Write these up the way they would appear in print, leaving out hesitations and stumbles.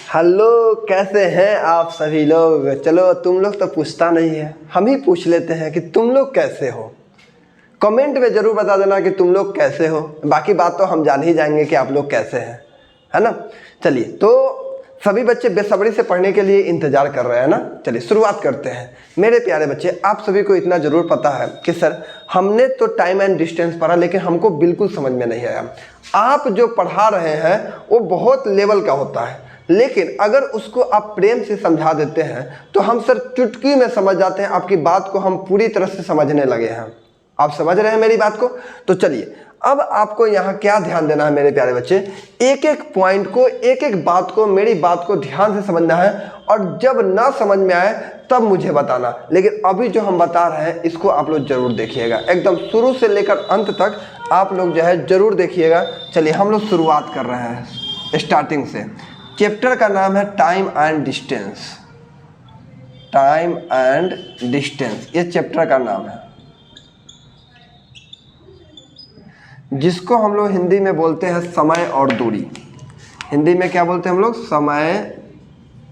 Hello, कैसे हैं आप सभी लोग। चलो, तुम लोग तो पूछता नहीं है, हम ही पूछ लेते हैं कि तुम लोग कैसे हो। कमेंट में ज़रूर बता देना कि तुम लोग कैसे हो। बाकी बात तो हम जान ही जाएंगे कि आप लोग कैसे हैं, है ना। चलिए, तो सभी बच्चे बेसब्री से पढ़ने के लिए इंतज़ार कर रहे हैं ना। चलिए शुरुआत करते हैं। मेरे प्यारे बच्चे, आप सभी को इतना ज़रूर पता है कि सर हमने तो टाइम एंड डिस्टेंस पढ़ा, लेकिन हमको बिल्कुल समझ में नहीं आया। आप जो पढ़ा रहे हैं वो बहुत लेवल का होता है, लेकिन अगर उसको आप प्रेम से समझा देते हैं तो हम सर चुटकी में समझ जाते हैं। आपकी बात को हम पूरी तरह से समझने लगे हैं। आप समझ रहे हैं मेरी बात को। तो चलिए, अब आपको यहाँ क्या ध्यान देना है मेरे प्यारे बच्चे, एक एक पॉइंट को, एक एक बात को, मेरी बात को ध्यान से समझना है। और जब ना समझ में आए तब मुझे बताना। लेकिन अभी जो हम बता रहे हैं इसको आप लोग जरूर देखिएगा, एकदम शुरू से लेकर अंत तक आप लोग जो है जरूर देखिएगा। चलिए हम लोग शुरुआत कर रहे हैं स्टार्टिंग से। चैप्टर का नाम है time and distance. Time and distance ये चैप्टर का नाम है, जिसको हम लोग हिंदी में बोलते हैं समय और दूरी। हिंदी में क्या बोलते हैं हम लोग? समय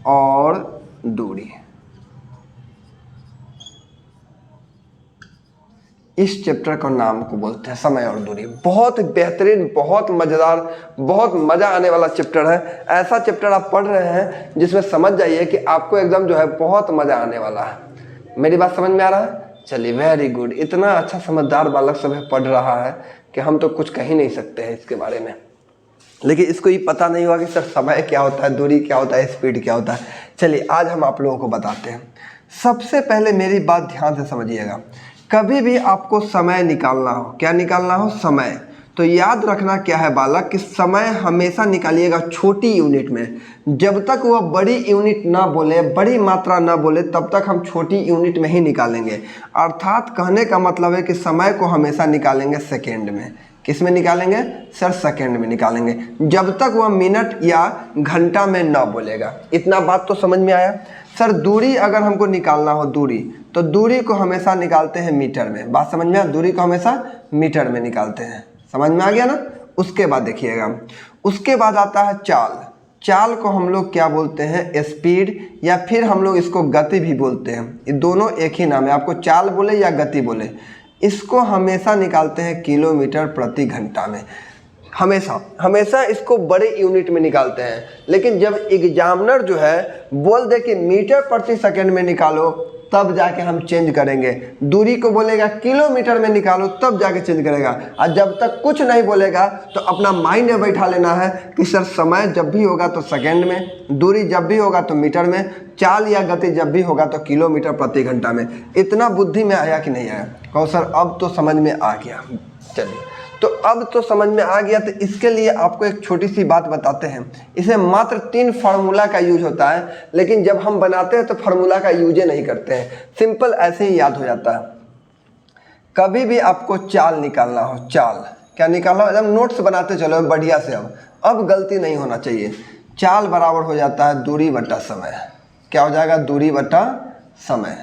और दूरी। इस चैप्टर का नाम को बोलते हैं समय और दूरी। बहुत बेहतरीन, बहुत मज़ेदार, बहुत मज़ा आने वाला चैप्टर है। ऐसा चैप्टर आप पढ़ रहे हैं जिसमें समझ जाइए कि आपको एकदम जो है बहुत मज़ा आने वाला है। मेरी बात समझ में आ रहा है? चलिए, वेरी गुड। इतना अच्छा समझदार बालक सब पढ़ रहा है कि हम तो कुछ कह ही नहीं सकते हैं इसके बारे में। लेकिन इसको ये पता नहीं हुआ कि सर समय क्या होता है, दूरी क्या होता है, स्पीड क्या होता है। चलिए आज हम आप लोगों को बताते हैं। सबसे पहले मेरी बात ध्यान से समझिएगा। कभी भी आपको समय निकालना हो, क्या निकालना हो? समय। तो याद रखना क्या है बालक कि समय हमेशा निकालिएगा छोटी यूनिट में। जब तक वह बड़ी यूनिट ना बोले, बड़ी मात्रा ना बोले, तब तक हम छोटी यूनिट में ही निकालेंगे। अर्थात कहने का मतलब है कि समय को हमेशा निकालेंगे सेकेंड में। किस में निकालेंगे सर? सेकेंड में निकालेंगे, जब तक वह मिनट या घंटा में ना बोलेगा। इतना बात तो समझ में आया। सर दूरी अगर हमको निकालना हो, दूरी, तो दूरी को हमेशा निकालते हैं मीटर में। बात समझ में आया? दूरी को हमेशा मीटर में निकालते हैं। समझ में आ गया ना। उसके बाद देखिएगा, उसके बाद आता है चाल। चाल को हम लोग क्या बोलते हैं? स्पीड, या फिर हम लोग इसको गति भी बोलते हैं। ये दोनों एक ही नाम है। आपको चाल बोले या गति बोले, इसको हमेशा निकालते हैं किलोमीटर प्रति घंटा में। हमेशा हमेशा इसको बड़े यूनिट में निकालते हैं। लेकिन जब एग्जामिनर जो है बोल दे कि मीटर प्रति सेकंड में निकालो, तब जाके हम चेंज करेंगे। दूरी को बोलेगा किलोमीटर में निकालो, तब जाके चेंज करेगा। और जब तक कुछ नहीं बोलेगा तो अपना माइंड में बैठा लेना है कि सर समय जब भी होगा तो सेकंड में, दूरी जब भी होगा तो मीटर में, चाल या गति जब भी होगा तो किलोमीटर प्रति घंटा में। इतना बुद्धि में आया कि नहीं आया? कहो सर अब तो समझ में आ गया। चलिए, तो अब तो समझ में आ गया, तो इसके लिए आपको एक छोटी सी बात बताते हैं। इसे मात्र 3 फार्मूला का यूज होता है, लेकिन जब हम बनाते हैं तो फार्मूला का यूज नहीं करते हैं, सिंपल ऐसे ही याद हो जाता है। कभी भी आपको चाल निकालना हो, चाल क्या निकालना हो, एकदम नोट्स बनाते चलो बढ़िया से। अब गलती नहीं होना चाहिए। चाल बराबर हो जाता है दूरी बटा समय। क्या हो जाएगा? दूरी बटा समय।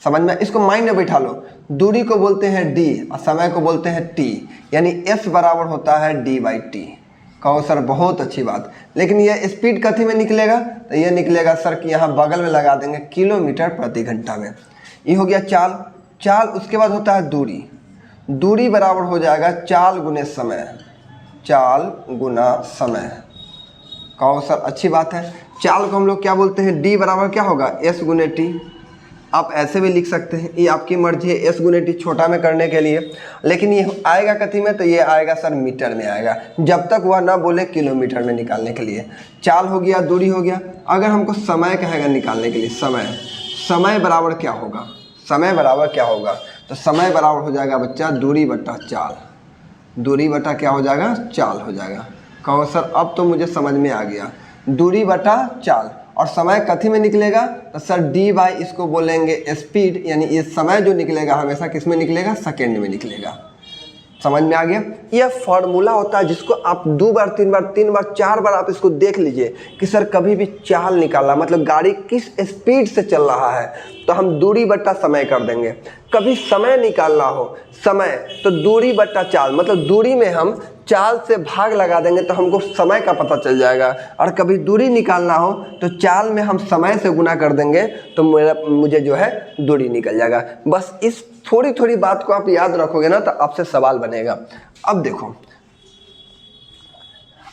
समझ में? इसको माइंड में बैठा लो। दूरी को बोलते हैं डी और समय को बोलते हैं टी, यानी एस बराबर होता है डी बाई टी। कहो सर बहुत अच्छी बात। लेकिन ये स्पीड कथी में निकलेगा? तो ये निकलेगा सर कि यहाँ बगल में लगा देंगे किलोमीटर प्रति घंटा में। ये हो गया चाल। चाल उसके बाद होता है दूरी। दूरी बराबर हो जाएगा चाल गुने समय। चाल गुना समय। कहो सर अच्छी बात है। चाल को हम लोग क्या बोलते हैं? डी बराबर क्या होगा? एस गुने टी। आप ऐसे भी लिख सकते हैं, ये आपकी मर्जी है एस गुने टी छोटा में करने के लिए। लेकिन ये आएगा कथी में? तो ये आएगा सर मीटर में आएगा, जब तक वह ना बोले किलोमीटर में निकालने के लिए। चाल हो गया, दूरी हो गया। अगर हमको समय कहेगा निकालने के लिए, समय, समय बराबर क्या होगा? समय बराबर क्या होगा? तो समय बराबर हो जाएगा बच्चा दूरी बटा चाल। दूरी बटा क्या हो जाएगा? चाल हो जाएगा। कहो सर अब तो मुझे समझ में आ गया। दूरी बटा चाल। और समय कथी में निकलेगा? तो सर डी बाई इसको बोलेंगे स्पीड, यानी ये समय जो निकलेगा हमेशा किस में निकलेगा? सेकेंड में निकलेगा। समझ में आ गया। यह फॉर्मूला होता है जिसको आप 2 बार 3 बार 3 बार 4 बार आप इसको देख लीजिए कि सर कभी भी चाल निकालना मतलब गाड़ी किस स्पीड से चल रहा है तो हम दूरी बट्टा समय कर देंगे। कभी समय निकालना हो समय तो दूरी बट्टा चाल मतलब दूरी में हम चाल से भाग लगा देंगे तो हमको समय का पता चल जाएगा। और कभी दूरी निकालना हो तो चाल में हम समय से गुना कर देंगे तो मुझे जो है दूरी निकल जाएगा। बस इस थोड़ी थोड़ी बात को आप याद रखोगे ना तो आपसे सवाल बनेगा। अब देखो,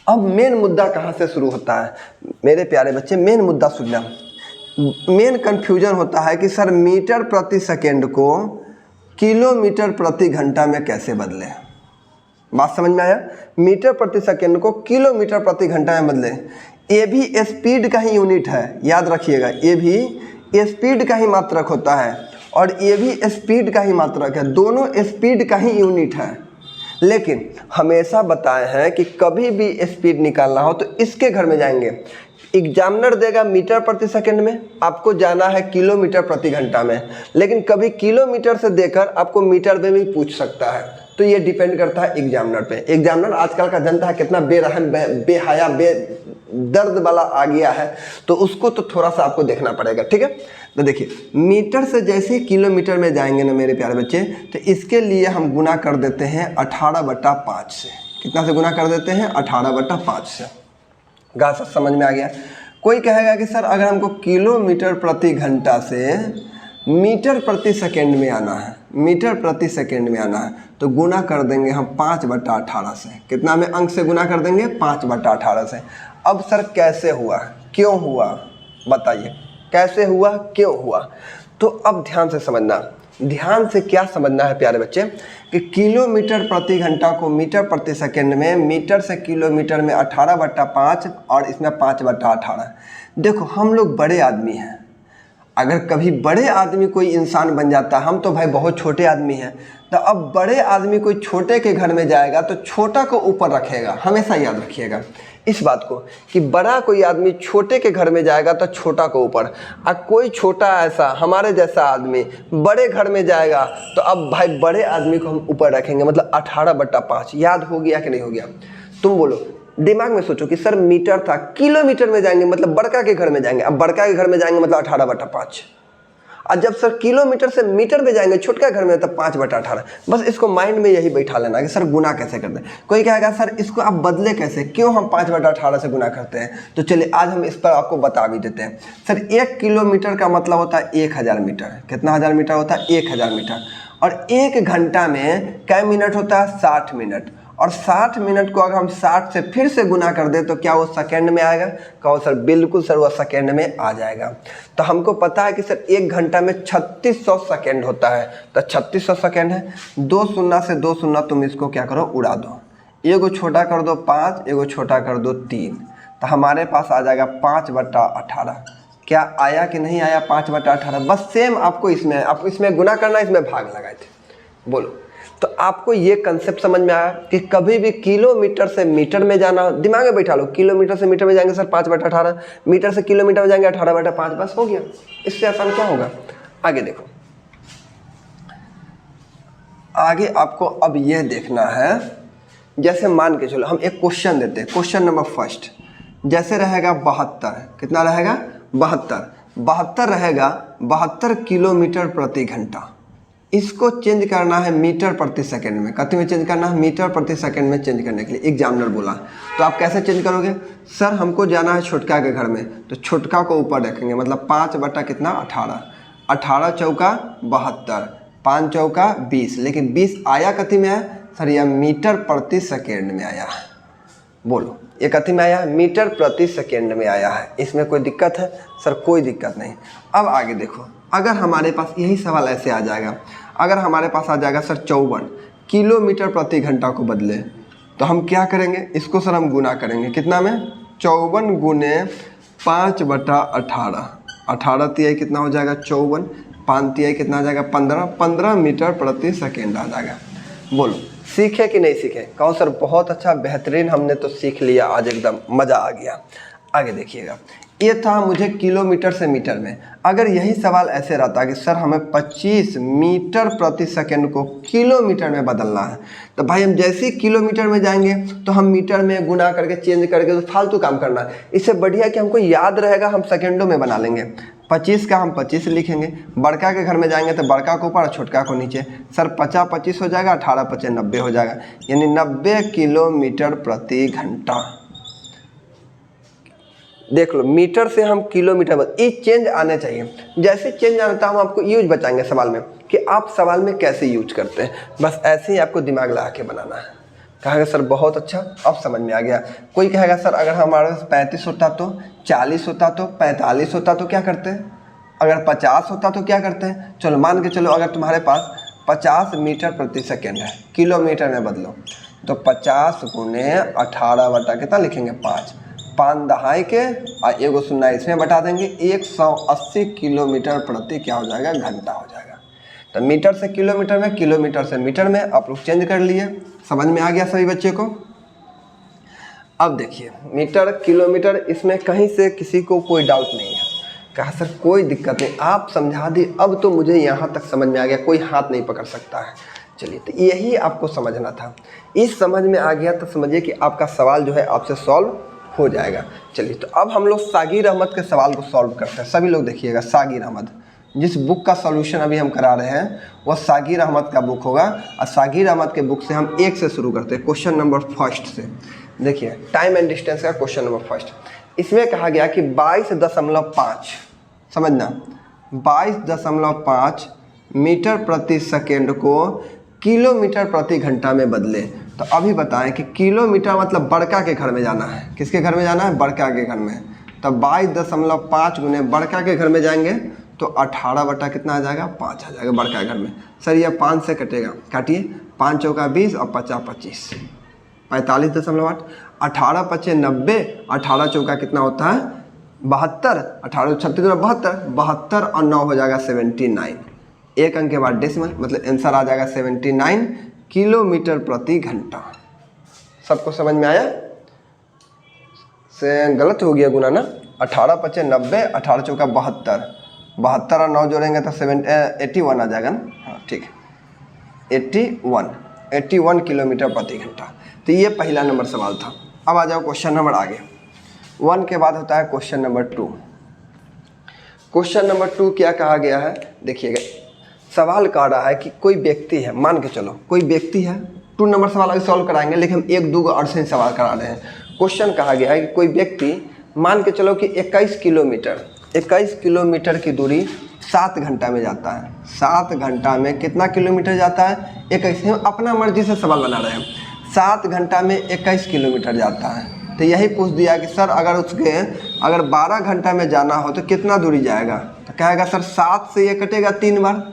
अब मेन मुद्दा कहाँ से शुरू होता है मेरे प्यारे बच्चे, मेन मुद्दा सुनना। मेन कंफ्यूजन होता है कि सर मीटर प्रति सेकेंड को किलोमीटर प्रति घंटा में कैसे बदले। बात समझ में आया? मीटर प्रति सेकेंड को किलोमीटर प्रति घंटा में बदले। ये भी स्पीड का ही यूनिट है, याद रखिएगा। ये भी स्पीड का ही मात्रक होता है और ये भी स्पीड का ही मात्रक है, दोनों स्पीड का ही यूनिट है। लेकिन हमेशा बताए हैं कि कभी भी स्पीड निकालना हो तो इसके घर में जाएंगे। एग्जामिनर देगा मीटर प्रति सेकंड में, आपको जाना है किलोमीटर प्रति घंटा में, लेकिन कभी किलोमीटर से देकर आपको मीटर में भी पूछ सकता है। तो ये डिपेंड करता है एग्जामिनर पे। एग्जामिनर आजकल का जनता है कितना बेरहम बेहया दर्द वाला आ गया है, तो उसको तो थोड़ा सा आपको देखना पड़ेगा, ठीक है। तो देखिए मीटर से जैसे ही किलोमीटर में जाएंगे ना मेरे प्यारे बच्चे, तो इसके लिए हम गुना कर देते हैं 18/5 से। कितना से गुना कर देते हैं? 18/5 से। गा सर समझ में आ गया। कोई कहेगा कि सर अगर हमको किलोमीटर प्रति घंटा से मीटर प्रति सेकेंड में आना है, मीटर प्रति सेकेंड में आना है, तो गुना कर देंगे हम 5/18 से। कितना में अंक से गुना कर देंगे? 5/18 से। अब सर कैसे हुआ, क्यों हुआ, बताइए कैसे हुआ, क्यों हुआ? तो अब ध्यान से समझना। ध्यान से क्या समझना है प्यारे बच्चे कि किलोमीटर प्रति घंटा को मीटर प्रति सेकेंड में, मीटर से किलोमीटर में 18/5 और इसमें 5/18। देखो हम लोग बड़े आदमी हैं, अगर कभी बड़े आदमी कोई इंसान बन जाता, हम तो भाई बहुत छोटे आदमी हैं, तो अब बड़े आदमी कोई छोटे के घर में जाएगा तो छोटा को ऊपर रखेगा। हमेशा याद रखिएगा इस बात को कि बड़ा कोई आदमी छोटे के घर में जाएगा तो छोटा को ऊपर, और कोई छोटा ऐसा हमारे जैसा आदमी बड़े घर में जाएगा तो अब भाई बड़े आदमी को हम ऊपर रखेंगे, मतलब 18/5। याद हो गया कि नहीं हो गया? तुम बोलो, दिमाग में सोचो कि सर मीटर था, किलोमीटर में जाएंगे मतलब बड़का के घर में जाएंगे। अब बड़का के घर में जाएंगे मतलब 18/5, और जब सर किलोमीटर से मीटर में जाएंगे छोटका घर में तब 5/18। बस इसको माइंड में यही बैठा लेना कि सर गुना कैसे करते हैं। कोई कहेगा सर इसको आप बदले कैसे, क्यों हम 5/18 से गुना करते हैं? तो चलिए आज हम इस पर आपको बता भी देते हैं। सर 1 किलोमीटर का मतलब होता है 1000 मीटर। कितना हज़ार मीटर होता है? 1000 मीटर। और 1 घंटा में कै मिनट होता है? 60 मिनट। और 60 मिनट को अगर हम 60 से फिर से गुना कर दें तो क्या वो सेकेंड में आएगा? कहो सर बिल्कुल सर वो सेकेंड में आ जाएगा। तो हमको पता है कि सर 1 घंटा में 3600 सेकेंड होता है, तो 3600 सेकेंड है। 2 शून्य से 2 शून्य तुम इसको क्या करो, उड़ा दो। एगो छोटा कर दो 5, एगो छोटा कर दो 3, तो हमारे पास आ जाएगा 5/18। क्या आया कि नहीं आया 5/18? बस सेम आपको इसमें गुना करना, इसमें भाग लगाए थे। बोलो, तो आपको ये कंसेप्ट समझ में आया कि कभी भी किलोमीटर से मीटर में जाना, दिमाग में बैठा लो, किलोमीटर से मीटर में जाएंगे सर 5/18, मीटर से किलोमीटर में जाएंगे 18/5। बस हो गया, इससे आसान क्या होगा? आगे देखो, आगे आपको अब यह देखना है, जैसे मान के चलो हम एक क्वेश्चन देते हैं। क्वेश्चन नंबर फर्स्ट जैसे रहेगा 72। कितना रहेगा? 72 रहेगा 72 किलोमीटर प्रति घंटा। इसको चेंज करना है मीटर प्रति सेकंड में। कति में चेंज करना है? मीटर प्रति सेकंड में चेंज करने के लिए एग्जामिनर बोला। तो आप कैसे चेंज करोगे? सर हमको जाना है छोटका के घर में, तो छोटका को ऊपर रखेंगे, मतलब 5/18। 18 चौका 72, 5 चौका 20, लेकिन 20 आया कति में है? सर यह मीटर प्रति सेकेंड में आया है। बोलो ये कति में आया है? मीटर प्रति सेकेंड में आया है। इसमें कोई दिक्कत है? सर कोई दिक्कत नहीं। अब आगे देखो, अगर हमारे पास यही सवाल ऐसे आ जाएगा, अगर हमारे पास आ जाएगा सर 54 किलोमीटर प्रति घंटा को बदले, तो हम क्या करेंगे? इसको सर हम गुना करेंगे। कितना में? 54 गुने 5/18। 18 तिहाई कितना हो जाएगा? 54। 5 तिहाई कितना आ जाएगा? 15। 15 मीटर प्रति सेकेंड आ जाएगा। बोलो सीखे कि नहीं सीखे? कहो सर बहुत अच्छा, बेहतरीन, हमने तो सीख लिया आज, एकदम मज़ा आ गया। आगे देखिएगा, ये था मुझे किलोमीटर से मीटर में। अगर यही सवाल ऐसे रहता कि सर हमें 25 मीटर प्रति सेकंड को किलोमीटर में बदलना है, तो भाई हम जैसे ही किलोमीटर में जाएंगे तो हम मीटर में गुना करके चेंज करके तो फालतू काम करना है। इससे बढ़िया कि हमको याद रहेगा, हम सेकंडों में बना लेंगे। 25 का हम 25 लिखेंगे, बड़का के घर में जाएंगे तो बड़का को ऊपर और छोटका को नीचे। सर 50 25 हो जाएगा, 18 25 90 हो जाएगा, यानी 90 किलोमीटर प्रति घंटा। देख लो, मीटर से हम किलोमीटर में, ये चेंज आने चाहिए। जैसे चेंज आना था हम आपको यूज बताएंगे सवाल में कि आप सवाल में कैसे यूज करते हैं। बस ऐसे ही आपको दिमाग लगा के बनाना है। कहेगा सर बहुत अच्छा, अब समझ में आ गया। कोई कहेगा सर अगर हमारे पास 35 होता तो, 40 होता तो, 45 होता तो क्या करते हैं, अगर 50 होता तो क्या करते हैं। चलो मान के चलो, अगर तुम्हारे पास 50 मीटर प्रति सेकेंड है, किलोमीटर में बदलो तो 50 गुने 18 बटा कितना लिखेंगे 5, 5 दहाई के और 1 शून्य इसमें बटा देंगे, 180 किलोमीटर प्रति क्या हो जाएगा, घंटा हो जाएगा। तो मीटर से किलोमीटर में, किलोमीटर से मीटर में आप लोग चेंज कर लिए। समझ में आ गया सभी बच्चे को। अब देखिए मीटर किलोमीटर, इसमें कहीं से किसी को कोई डाउट नहीं है। कहा सर कोई दिक्कत नहीं, आप समझा दी, अब तो मुझे यहाँ तक समझ में आ गया, कोई हाथ नहीं पकड़ सकता है। चलिए, तो यही आपको समझना था। इस समझ में आ गया तो समझिए कि आपका सवाल जो है आपसे सॉल्व हो जाएगा। चलिए, तो अब हम लोग सागिर अहमद के सवाल को सॉल्व करते हैं। सभी लोग देखिएगा, सागिर अहमद, जिस बुक का सॉल्यूशन अभी हम करा रहे हैं वह सागिर अहमद का बुक होगा। और सागिर अहमद के बुक से हम 1 से शुरू करते हैं, क्वेश्चन नंबर फर्स्ट से। देखिए, टाइम एंड डिस्टेंस का क्वेश्चन नंबर फर्स्ट। इसमें कहा गया कि 22.5, समझना, 22.5 मीटर प्रति सेकेंड को किलोमीटर प्रति घंटा में बदले। तो अभी बताएं कि किलोमीटर मतलब बड़का के घर में जाना है। किसके घर में जाना है, बड़का के घर में। तो 22.5 गुने बड़का के घर में जाएंगे तो 18 बटा कितना आ जाएगा, 5 आ जाएगा बड़का के घर में। सर यह 5 से कटेगा, काटिए, 5 चौका 20 और 50 25, 45.8, 18 25 90, 18 चौका कितना होता है 72, 18 36 72, 72 और 9 हो जाएगा 79। एक अंक के बाद डेसिमल, मतलब आंसर आ जाएगा 79 किलोमीटर प्रति घंटा। सबको समझ में आया? से गलत हो गया गुना ना, 18 25 90, 18 चौका 72, 72 और 9 जोड़ेंगे तो 81 आ जाएगा ना। हाँ ठीक है, 81 किलोमीटर प्रति घंटा। तो ये पहला नंबर सवाल था। अब आ जाओ क्वेश्चन नंबर आगे। 1 के बाद होता है क्वेश्चन नंबर 2। क्वेश्चन नंबर 2 क्या कहा गया है, देखिएगा। सवाल कह रहा है कि कोई व्यक्ति है, मान के चलो कोई व्यक्ति है। 2 नंबर सवाल अभी सॉल्व कराएंगे, लेकिन हम 1-2 और से सवाल करा रहे हैं। क्वेश्चन कहा गया है कि कोई व्यक्ति, मान के चलो कि 21 किलोमीटर की दूरी 7 घंटा में जाता है। 7 घंटा में कितना किलोमीटर जाता है, 21। हम अपना मर्जी से सवाल बना रहे हैं। 7 घंटा में 21 किलोमीटर जाता है। तो यही पूछ दिया कि सर अगर 12 घंटा में जाना हो तो कितना दूरी जाएगा। तो कहेगा सर 7 से ये कटेगा 3 बार,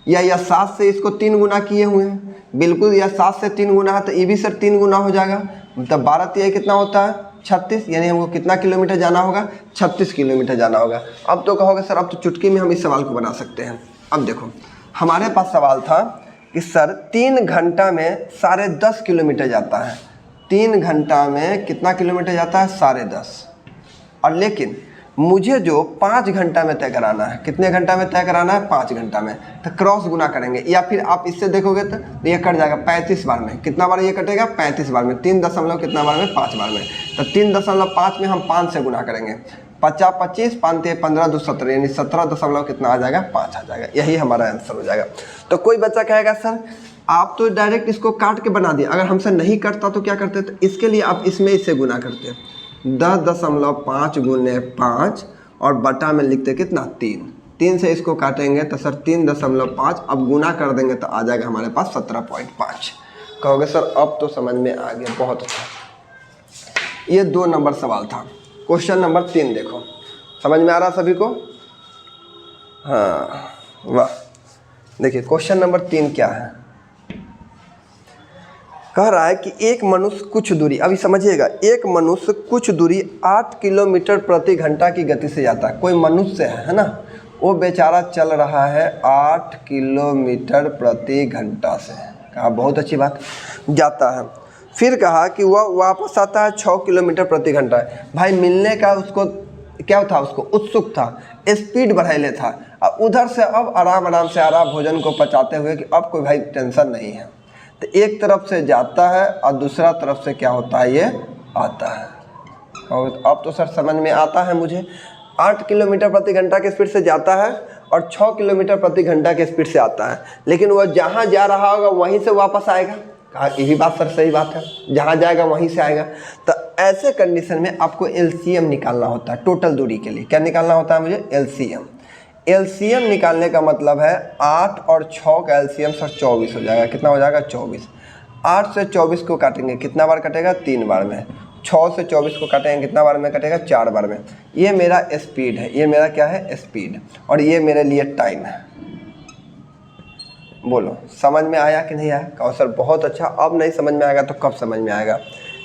या 7 से इसको 3 गुना किए हुए हैं, बिल्कुल, या 7 से 3 गुना है तो ये भी सर 3 गुना हो जाएगा। मतलब 12 तिहाई कितना होता है 36, यानी हमको कितना किलोमीटर जाना होगा, 36 किलोमीटर जाना होगा। अब तो कहोगे सर अब तो चुटकी में हम इस सवाल को बना सकते हैं। अब देखो, हमारे पास सवाल था कि सर 3 घंटा में 10.5 किलोमीटर जाता है। 3 घंटा में कितना किलोमीटर जाता है, 10.5। और लेकिन मुझे जो 5 घंटा में तय कराना है, कितने घंटा में तय कराना है, 5 घंटा में। तो क्रॉस गुना करेंगे, या फिर आप इससे देखोगे तो ये कट जाएगा 35 बार में। कितना बार ये कटेगा, 35 बार में। 3 दशमलव कितना बार में, 5 बार में। तो 3.5 में हम 5 से गुना करेंगे, 50 25, 5 15 2 17, यानी 17 दशमलव कितना आ जाएगा, 5 आ जाएगा। यही हमारा आंसर हो जाएगा। तो कोई बच्चा कहेगा सर आप तो डायरेक्ट इसको काट के बना दिए, अगर हमसे नहीं कटता तो क्या करते। तो इसके लिए आप इसमें इससे गुना करते हैं, 10.5 गुने 5 और बटा में लिखते कितना, 3 से इसको काटेंगे तो सर 3.5, अब गुना कर देंगे तो आ जाएगा हमारे पास 17.5। कहोगे सर अब तो समझ में आ गया, बहुत अच्छा। ये 2 नंबर सवाल था। क्वेश्चन नंबर 3 देखो, समझ में आ रहा सभी को? हाँ वाह। देखिए क्वेश्चन नंबर 3 क्या है, कह रहा है कि एक मनुष्य कुछ दूरी, अभी समझिएगा, एक मनुष्य कुछ दूरी 8 किलोमीटर प्रति घंटा की गति से जाता है। कोई मनुष्य है ना, वो बेचारा चल रहा है 8 किलोमीटर प्रति घंटा से। कहा बहुत अच्छी बात, जाता है। फिर कहा कि वह वापस आता है 6 किलोमीटर प्रति घंटा। भाई मिलने का उसको क्या था, उसको उत्सुक था, स्पीड बढ़ाइले था। अब उधर से अब आराम आराम से आ रहा भोजन को पचाते हुए कि अब कोई भाई टेंशन नहीं है। तो एक तरफ से जाता है और दूसरा तरफ से क्या होता है, ये आता है। और अब तो सर समझ में आता है मुझे। 8 किलोमीटर प्रति घंटा के स्पीड से जाता है और 6 किलोमीटर प्रति घंटा के स्पीड से आता है, लेकिन वह जहाँ जा रहा होगा वहीं से वापस आएगा। कहा ये भी बात सर सही बात है, जहाँ जाएगा वहीं से आएगा। तो ऐसे कंडीशन में आपको एलसीएम निकालना होता है टोटल दूरी के लिए। क्या निकालना होता है मुझे, एलसीएम। एलसीएम निकालने का मतलब है 8 और 6 का एलसीएम सर 24 हो जाएगा। कितना हो जाएगा, 24। 8 से 24 को काटेंगे, कितना बार कटेगा, 3 बार में। 6 से 24 को काटेंगे, कितना बार में कटेगा, 4 बार में। ये मेरा स्पीड है, ये मेरा क्या है, स्पीड, और ये मेरे लिए टाइम है। बोलो समझ में आया कि नहीं आया? कहो सर बहुत अच्छा। अब नहीं समझ में आएगा तो कब समझ में आएगा?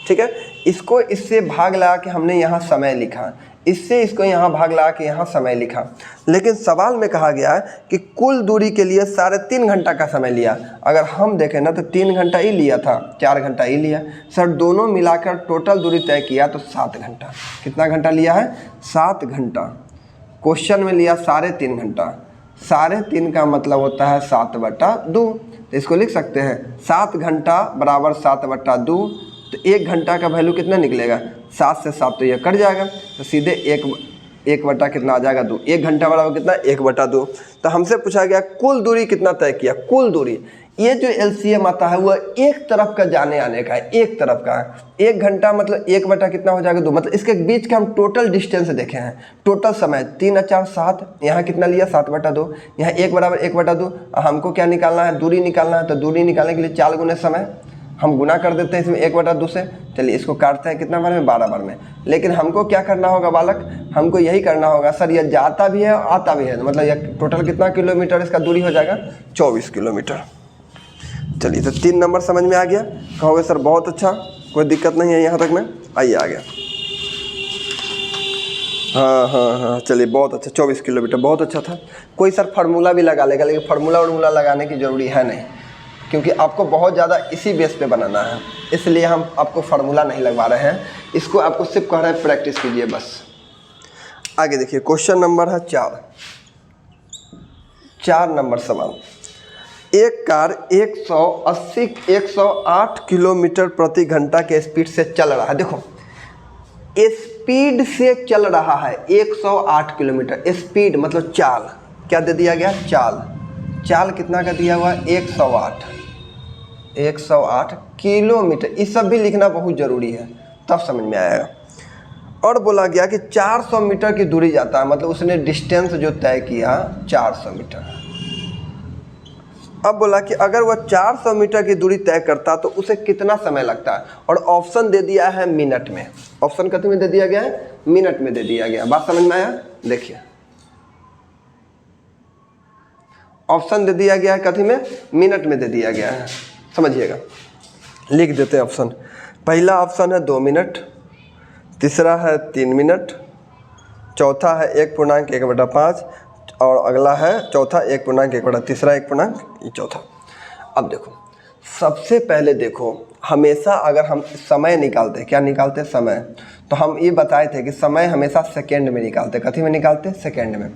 ठीक है, इसको इससे भाग लगा के हमने यहाँ समय लिखा, इससे इसको यहाँ भाग लगा के यहाँ समय लिखा, लेकिन सवाल में कहा गया है कि कुल दूरी के लिए 3.5 घंटा का समय लिया। अगर हम देखें ना तो 3 घंटा ही लिया था, 4 घंटा ही लिया सर, दोनों मिलाकर टोटल दूरी तय किया तो 7 घंटा। कितना घंटा लिया है, 7 घंटा। क्वेश्चन में लिया 3.5 घंटा, 3.5 का मतलब होता है 7/2। तो इसको लिख सकते हैं 7 घंटा बराबर 7/2। तो 1 घंटा का वैल्यू कितना निकलेगा, 7 से 7 तो ये कट जाएगा, तो सीधे 1 बटा कितना आ जाएगा, 2। 1 घंटा बराबर कितना, 1/2। तो हमसे पूछा गया कुल दूरी कितना तय किया, कुल दूरी। ये जो एलसीएम आता है वह एक तरफ का जाने आने का है, एक तरफ का है। 1 घंटा मतलब 1 बटा कितना हो जाएगा, 2। मतलब इसके बीच का हम टोटल डिस्टेंस देखे हैं, टोटल समय 3 4 7। यहाँ कितना लिया, 7/2। यहाँ 1 बराबर 1/2। हमको क्या निकालना है, दूरी निकालना है। तो दूरी निकालने के लिए 4 गुने समय हम गुना कर देते हैं इसमें 1/2 से। चलिए इसको काटते हैं कितना बार में, 12 बार में। लेकिन हमको क्या करना होगा बालक, हमको यही करना होगा सर, यह जाता भी है आता भी है, मतलब यह टोटल कितना किलोमीटर इसका दूरी हो जाएगा, 24 किलोमीटर। चलिए तो 3 नंबर समझ में आ गया। कहोगे सर बहुत अच्छा, कोई दिक्कत नहीं है यहाँ तक में, आइए आ गया। हाँ, चलिए बहुत अच्छा, 24 किलोमीटर बहुत अच्छा था। कोई सर फार्मूला भी लगा लेगा, लेकिन फार्मूला लगाने की ज़रूरी है नहीं, क्योंकि आपको बहुत ज़्यादा इसी बेस पे बनाना है, इसलिए हम आपको फार्मूला नहीं लगवा रहे हैं। इसको आपको सिर्फ कह रहे हैं प्रैक्टिस कीजिए बस। आगे देखिए क्वेश्चन नंबर है 4 नंबर सवाल। एक कार 108 किलोमीटर प्रति घंटा के स्पीड से चल रहा है। देखो स्पीड से चल रहा है 108 किलोमीटर, स्पीड मतलब चाल। क्या दे दिया गया, चाल कितना का दिया हुआ, 108 किलोमीटर। ये सब भी लिखना बहुत ज़रूरी है, तब समझ में आएगा। और बोला गया कि 400 मीटर की दूरी जाता है, मतलब उसने डिस्टेंस जो तय किया 400 मीटर। अब बोला कि अगर वह 400 मीटर की दूरी तय करता तो उसे कितना समय लगता है, और ऑप्शन दे दिया है मिनट में। ऑप्शन कितने में दे दिया गया है, मिनट में दे दिया गया। बात समझ में आया? देखिए ऑप्शन दे दिया गया है, कथी में, मिनट में दे दिया गया है। समझिएगा, लिख देते हैं ऑप्शन। पहला ऑप्शन है 2 मिनट, तीसरा है 3 मिनट, चौथा है 1.1/5, और अगला है चौथा 1.1/, तीसरा 1. चौथा। अब देखो सबसे पहले देखो, हमेशा अगर हम समय निकालते, क्या निकालते, समय, तो हम ये बताए थे कि समय हमेशा सेकेंड में निकालते। कथी में निकालते, सेकेंड में।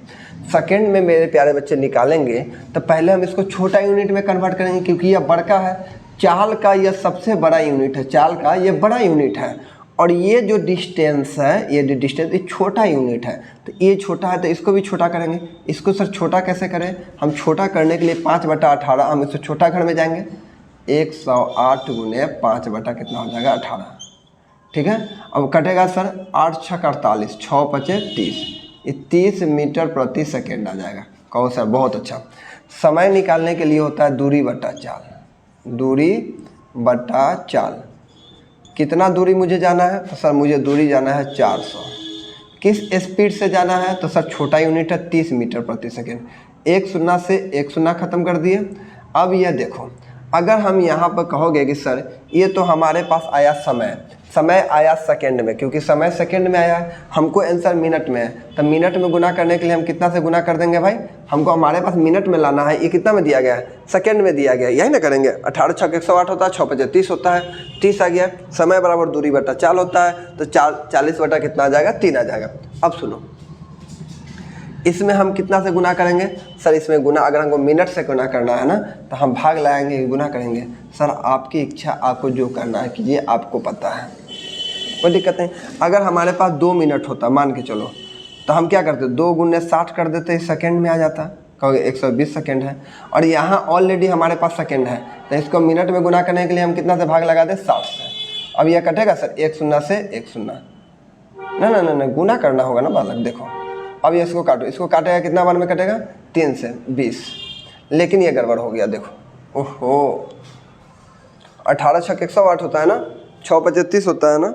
सेकेंड में मेरे प्यारे बच्चे निकालेंगे तो पहले हम इसको छोटा यूनिट में कन्वर्ट करेंगे, क्योंकि यह बड़का है। चाल का यह सबसे बड़ा यूनिट है, चाल का ये बड़ा यूनिट है, और ये जो डिस्टेंस है, ये जो डिस्टेंस, ये छोटा यूनिट है। तो ये छोटा है तो इसको भी छोटा करेंगे। इसको सर छोटा कैसे करें, हम छोटा करने के लिए 5/18, हम इसको छोटा घर में जाएंगे। 108 गुने 5 कितना हो जाएगा, 18। ठीक है, अब कटेगा सर 8 × 6 = 48, 6 × 5 = 30, ये 30 मीटर प्रति सेकेंड आ जाएगा। कहो सर बहुत अच्छा। समय निकालने के लिए होता है दूरी बटा चाल, दूरी बटा चाल। कितना दूरी मुझे जाना है, तो सर मुझे दूरी जाना है 400। किस स्पीड से जाना है, तो सर छोटा यूनिट है 30 मीटर प्रति सेकेंड। 1 0 से 1 0 ख़त्म कर दिए। अब यह देखो, अगर हम यहाँ पर कहोगे कि सर ये तो हमारे पास आया समय आया सेकंड में, क्योंकि समय सेकंड में आया है, हमको आंसर मिनट में है, तो मिनट में गुना करने के लिए हम कितना से गुना कर देंगे भाई, हमको हमारे पास मिनट में लाना है, ये कितना में दिया गया है, सेकंड में दिया गया है, यही ना करेंगे। 18 छक 108 होता है, 6 5 30 होता है, 30 आ गया। समय बराबर दूरी बटा चाल होता है, तो 40 बटा कितना आ जाएगा, 3 आ जाएगा। अब सुनो, इसमें हम कितना से गुना करेंगे सर, इसमें गुना अगर हमको मिनट से गुना करना है ना, तो हम भाग लगाएंगे, गुना करेंगे। सर आपकी इच्छा, आपको जो करना है कीजिए, आपको पता है, कोई दिक्कत नहीं। अगर हमारे पास 2 मिनट होता मान के चलो, तो हम क्या करते, 2 गुने 60 कर देते, सेकंड में आ जाता, कहोगे 120 सेकंड है, और यहाँ ऑलरेडी हमारे पास सेकंड है, तो इसको मिनट में गुना करने के लिए हम कितना से भाग लगा दें, 60 से। अब यह कटेगा सर, 1 शून्य से 1 शून्य, ना गुना करना होगा ना बालक। देखो अब ये इसको काटो, इसको काटेगा कितना बार में कटेगा, 3 से 20, लेकिन ये गड़बड़ हो गया। देखो ओहो, 18 छक 108 होता है ना, 6 5 30 होता है ना।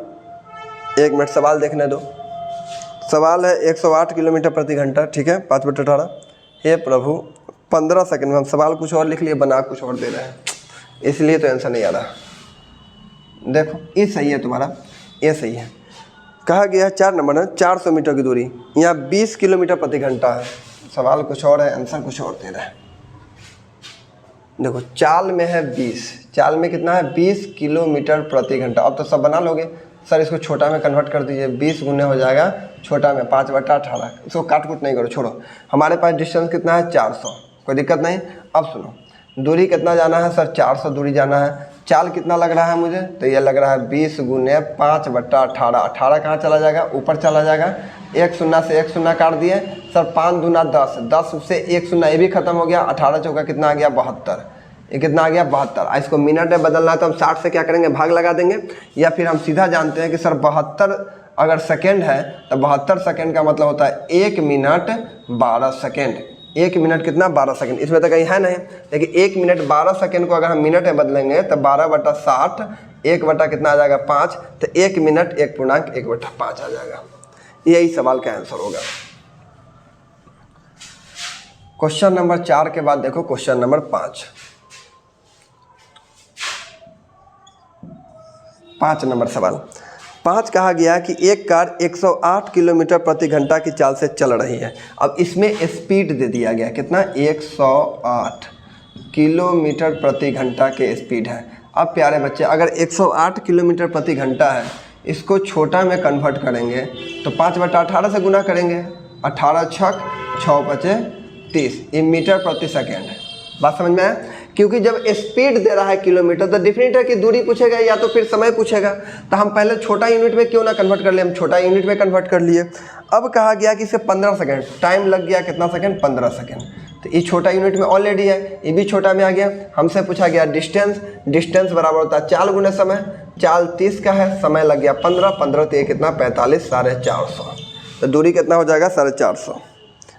1 मिनट सवाल देखने दो। सवाल है 108 किलोमीटर प्रति घंटा, ठीक है, 5/18। हे प्रभु 15 सेकंड में हम सवाल कुछ और लिख लिए, बना कुछ और दे रहे हैं, इसलिए तो आंसर नहीं आ रहा। देखो ये सही है तुम्हारा, ये सही है। कहा गया 4 नंबर है 400 मीटर की दूरी, यहाँ 20 किलोमीटर प्रति घंटा है, सवाल कुछ और है, आंसर कुछ और दे रहा है। देखो चाल में है 20, चाल में कितना है, 20 किलोमीटर प्रति घंटा। अब तो सब बना लोगे सर, इसको छोटा में कन्वर्ट कर दीजिए, 20 गुने हो जाएगा छोटा में 5/18, इसको काट कुट नहीं करो, छोड़ो। हमारे पास डिस्टेंस कितना है, 400, कोई दिक्कत नहीं। अब सुनो, दूरी कितना जाना है सर, 400 दूरी जाना है। चाल कितना लग रहा है मुझे, तो ये लग रहा है 20 गुने 5/18, 18 कहाँ चला जाएगा, ऊपर चला जाएगा। 1 शून्य से 1 शून्य काट दिए सर, 5 दूना 10, 10 से 1 शून्य ये भी खत्म हो गया, 18 चौका कितना आ गया, 72, ये कितना आ गया, 72। इसको मिनट में बदलना है तो हम 60 से क्या करेंगे, भाग लगा देंगे, या फिर हम सीधा जानते हैं कि सर 72 अगर सेकेंड है तो 72 सेकेंड का मतलब होता है 1 मिनट 12 सेकेंड। 1 मिनट कितना, 12 सेकेंड, इसमें तो कहीं है नहीं, लेकिन 1 मिनट 12 सेकेंड को अगर हम मिनट में बदलेंगे तो 12/60, 1 बटा कितना आ जाएगा, 5, तो 1 मिनट 1.1/5 आ जाएगा। यही सवाल का आंसर होगा। क्वेश्चन नंबर 4 के बाद देखो क्वेश्चन नंबर 5 नंबर सवाल। 5 कहा गया कि एक कार 108 किलोमीटर प्रति घंटा की चाल से चल रही है। अब इसमें स्पीड दे दिया गया कितना, 108 किलोमीटर प्रति घंटा के स्पीड है। अब प्यारे बच्चे अगर 108 किलोमीटर प्रति घंटा है, इसको छोटा में कन्वर्ट करेंगे तो 5/18 से गुना करेंगे, 18 छक 6 5 30, ये मीटर प्रति सेकेंड है। बात समझ में आया? क्योंकि जब स्पीड दे रहा है किलोमीटर तो डिफरेंट है कि दूरी पूछेगा या तो फिर समय पूछेगा, तो हम पहले छोटा यूनिट में क्यों ना कन्वर्ट कर ले, हम छोटा यूनिट में कन्वर्ट कर लिए। अब कहा गया कि इसे 15 सेकंड टाइम लग गया, कितना सेकंड, 15 सेकंड, तो ये छोटा यूनिट में ऑलरेडी है, ये भी छोटा में आ गया। हमसे पूछा गया डिस्टेंस, डिस्टेंस बराबर होता है चाल गुने समय, चाल 30 का है, समय लग गया 15, 15 तो ये कितना 45, 450, तो दूरी कितना हो जाएगा 450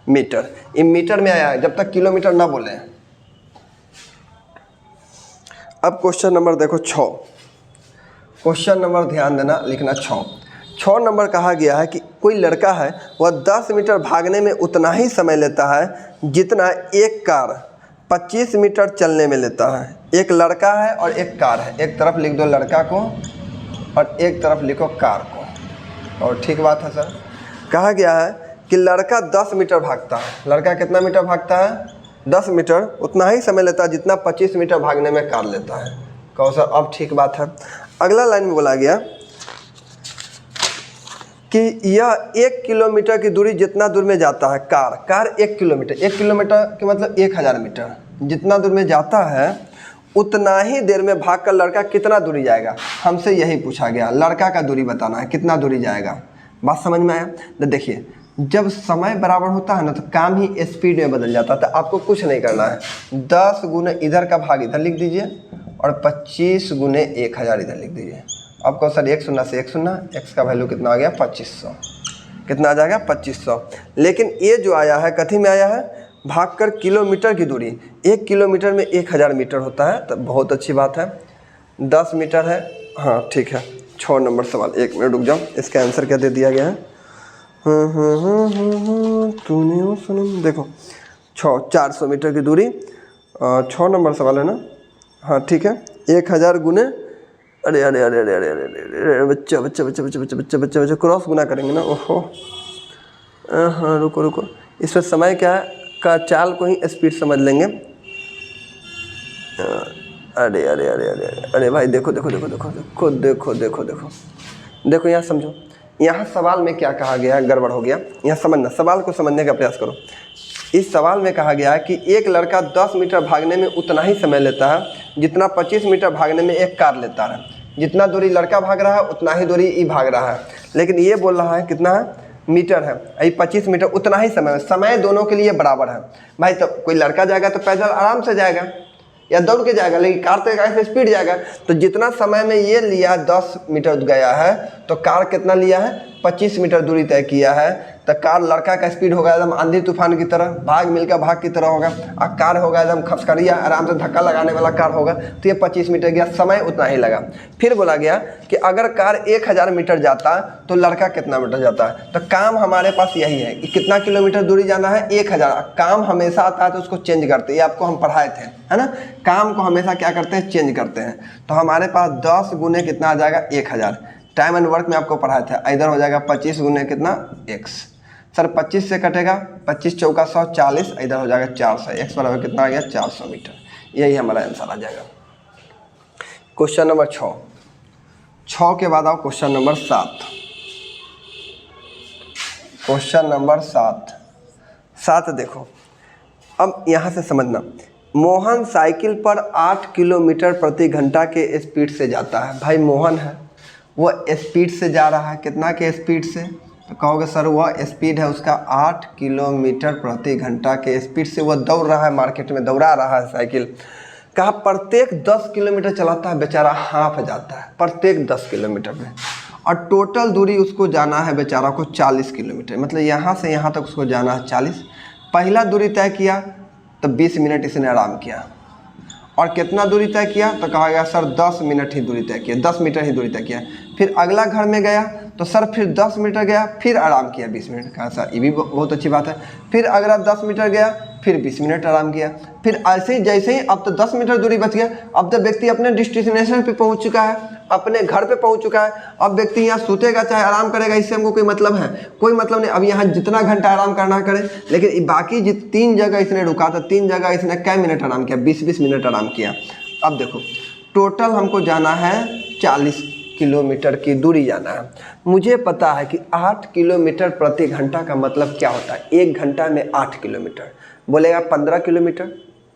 मीटर। ये मीटर में आया है, जब तक किलोमीटर ना बोले। अब क्वेश्चन नंबर देखो 6, क्वेश्चन नंबर ध्यान देना, लिखना 6 नंबर कहा गया है कि कोई लड़का है वह 10 मीटर भागने में उतना ही समय लेता है जितना एक कार 25 मीटर चलने में लेता है। एक लड़का है और एक कार है, एक तरफ लिख दो लड़का को और एक तरफ लिखो कार को, और ठीक बात है सर। कहा गया है कि लड़का 10 मीटर भागता है, लड़का कितना मीटर भागता है, 10 मीटर, उतना ही समय लेता है जितना 25 मीटर भागने में कार लेता है। कहो सर अब ठीक बात है। अगला लाइन में बोला गया कि यह 1 किलोमीटर की दूरी जितना दूर में जाता है, कार 1 किलोमीटर, 1 किलोमीटर के मतलब 1000 मीटर, जितना दूर में जाता है उतना ही देर में भागकर लड़का कितना दूरी जाएगा। हमसे यही पूछा गया, लड़का का दूरी बताना है, कितना दूरी जाएगा। बात समझ में आया? तो देखिए जब समय बराबर होता है ना तो काम ही स्पीड में बदल जाता है। तो आपको कुछ नहीं करना है, 10 गुने इधर का भाग इधर लिख दीजिए और 25 गुने 1000 इधर लिख दीजिए। आपको सर 1 शून्य से 1 शून्य, x का वैल्यू कितना आ गया 2500, कितना आ जाएगा 2500। लेकिन ये जो आया है कथी में आया है, भागकर किलोमीटर की दूरी, 1 किलोमीटर में 1000 मीटर होता है, तो बहुत अच्छी बात है। 10 मीटर है, हाँ ठीक है। 6 नंबर सवाल, 1 मिनट रुक जाओ, इसका आंसर क्या दे दिया गया है। तूने सुनो, देखो 400 मीटर की दूरी, 6 नंबर सवाल है ना, हाँ ठीक है, 1000 गुने, अरे अरे अरे अरे अरे अरे बच्चा बच्चा बच्चा बच्चा बच्चा बच्चा बच्चा बच्चा क्रॉस गुना करेंगे ना, ओहो। हाँ रुको रुको, इस पर समय क्या का चाल को ही स्पीड समझ लेंगे। अरे अरे अरे अरे अरे भाई देखो देखो देखो देखो देखो देखो देखो देखो देखो, यहाँ समझो, यहाँ सवाल में क्या कहा गया, गड़बड़ हो गया। यहाँ समझना, सवाल को समझने का प्रयास करो। इस सवाल में कहा गया है कि एक लड़का 10 मीटर भागने में उतना ही समय लेता है जितना 25 मीटर भागने में एक कार लेता है। जितना दूरी लड़का भाग रहा है उतना ही दूरी ये भाग रहा है, लेकिन ये बोल रहा है कितना है, मीटर है, ये 25 मीटर, उतना ही समय दोनों के लिए बराबर है। भाई तो कोई लड़का जाएगा तो पैदल आराम से जाएगा या दौड़ के जाएगा, लेकिन कार तो ऐसे स्पीड जाएगा। तो जितना समय में ये लिया 10 मीटर गया है, तो कार कितना लिया है, 25 मीटर दूरी तय किया है। तो कार लड़का का स्पीड होगा एकदम आंधी तूफान की तरह, भाग मिलकर भाग की तरह होगा, और कार होगा एकदम खसकरिया, आराम से धक्का लगाने वाला कार होगा। तो ये 25 मीटर गया, समय उतना ही लगा। फिर बोला गया कि अगर कार 1000 मीटर जाता तो लड़का कितना मीटर जाता है। तो काम हमारे पास यही है कि कितना किलोमीटर दूरी जाना है, 1000। काम हमेशा आता है तो उसको चेंज करते हैं, ये आपको हम पढ़ाए थे, है ना। काम को हमेशा क्या करते हैं, चेंज करते हैं। तो हमारे पास 10 गुने कितना आ जाएगा, 1000। टाइम एंड वर्क में आपको पढ़ाया था, इधर हो जाएगा 25 गुने कितना, x। सर 25 से कटेगा, 25 चौका 100, 40, इधर हो जाएगा 400, x बराबर कितना आ गया, 400 मीटर। यही हमारा आंसर आ जाएगा। क्वेश्चन नंबर 6 के बाद आओ क्वेश्चन नंबर 7। क्वेश्चन नंबर 7 देखो, अब यहाँ से समझना। मोहन साइकिल पर 8 किलोमीटर प्रति घंटा के स्पीड से जाता है। भाई मोहन है, वो स्पीड से जा रहा है, कितना के स्पीड से, तो कहोगे सर वह स्पीड है उसका 8 किलोमीटर प्रति घंटा के स्पीड से वो दौड़ रहा है, मार्केट में दौड़ा रहा है साइकिल। कहा प्रत्येक 10 किलोमीटर चलाता है बेचारा, हाफ जाता है प्रत्येक 10 किलोमीटर में, और टोटल दूरी उसको जाना है बेचारा को 40 किलोमीटर, मतलब यहाँ से यहाँ तक उसको जाना है 40। पहला दूरी तय किया तो 20 मिनट इसने आराम किया, और कितना दूरी तय किया, तो कहा गया सर 10 मिनट ही दूरी तय किया, 10 मीटर ही दूरी तय किया। फिर अगला घर में गया तो सर फिर 10 मीटर गया, फिर आराम किया 20 मिनट। कहा सर ये भी बहुत अच्छी बात है। फिर अगला 10 मीटर गया, फिर 20 मिनट आराम किया। फिर ऐसे ही जैसे ही अब तो 10 मीटर दूरी बच गया, अब तो व्यक्ति अपने डेस्टिनेशन पे पहुंच चुका है, अपने घर पे पहुंच चुका है। अब व्यक्ति यहाँ सोतेगा चाहे आराम करेगा, इससे हमको कोई मतलब है, कोई मतलब नहीं। अब यहाँ जितना घंटा आराम करना करे, लेकिन बाकी 3 जगह इसने रुका था, 3 जगह इसने कै मिनट आराम किया, 20-20 मिनट आराम किया। अब देखो टोटल हमको जाना है 40 किलोमीटर की दूरी जाना है। मुझे पता है कि 8 किलोमीटर प्रति घंटा का मतलब क्या होता है, 1 घंटा में 8 किलोमीटर। बोलेगा 15 किलोमीटर,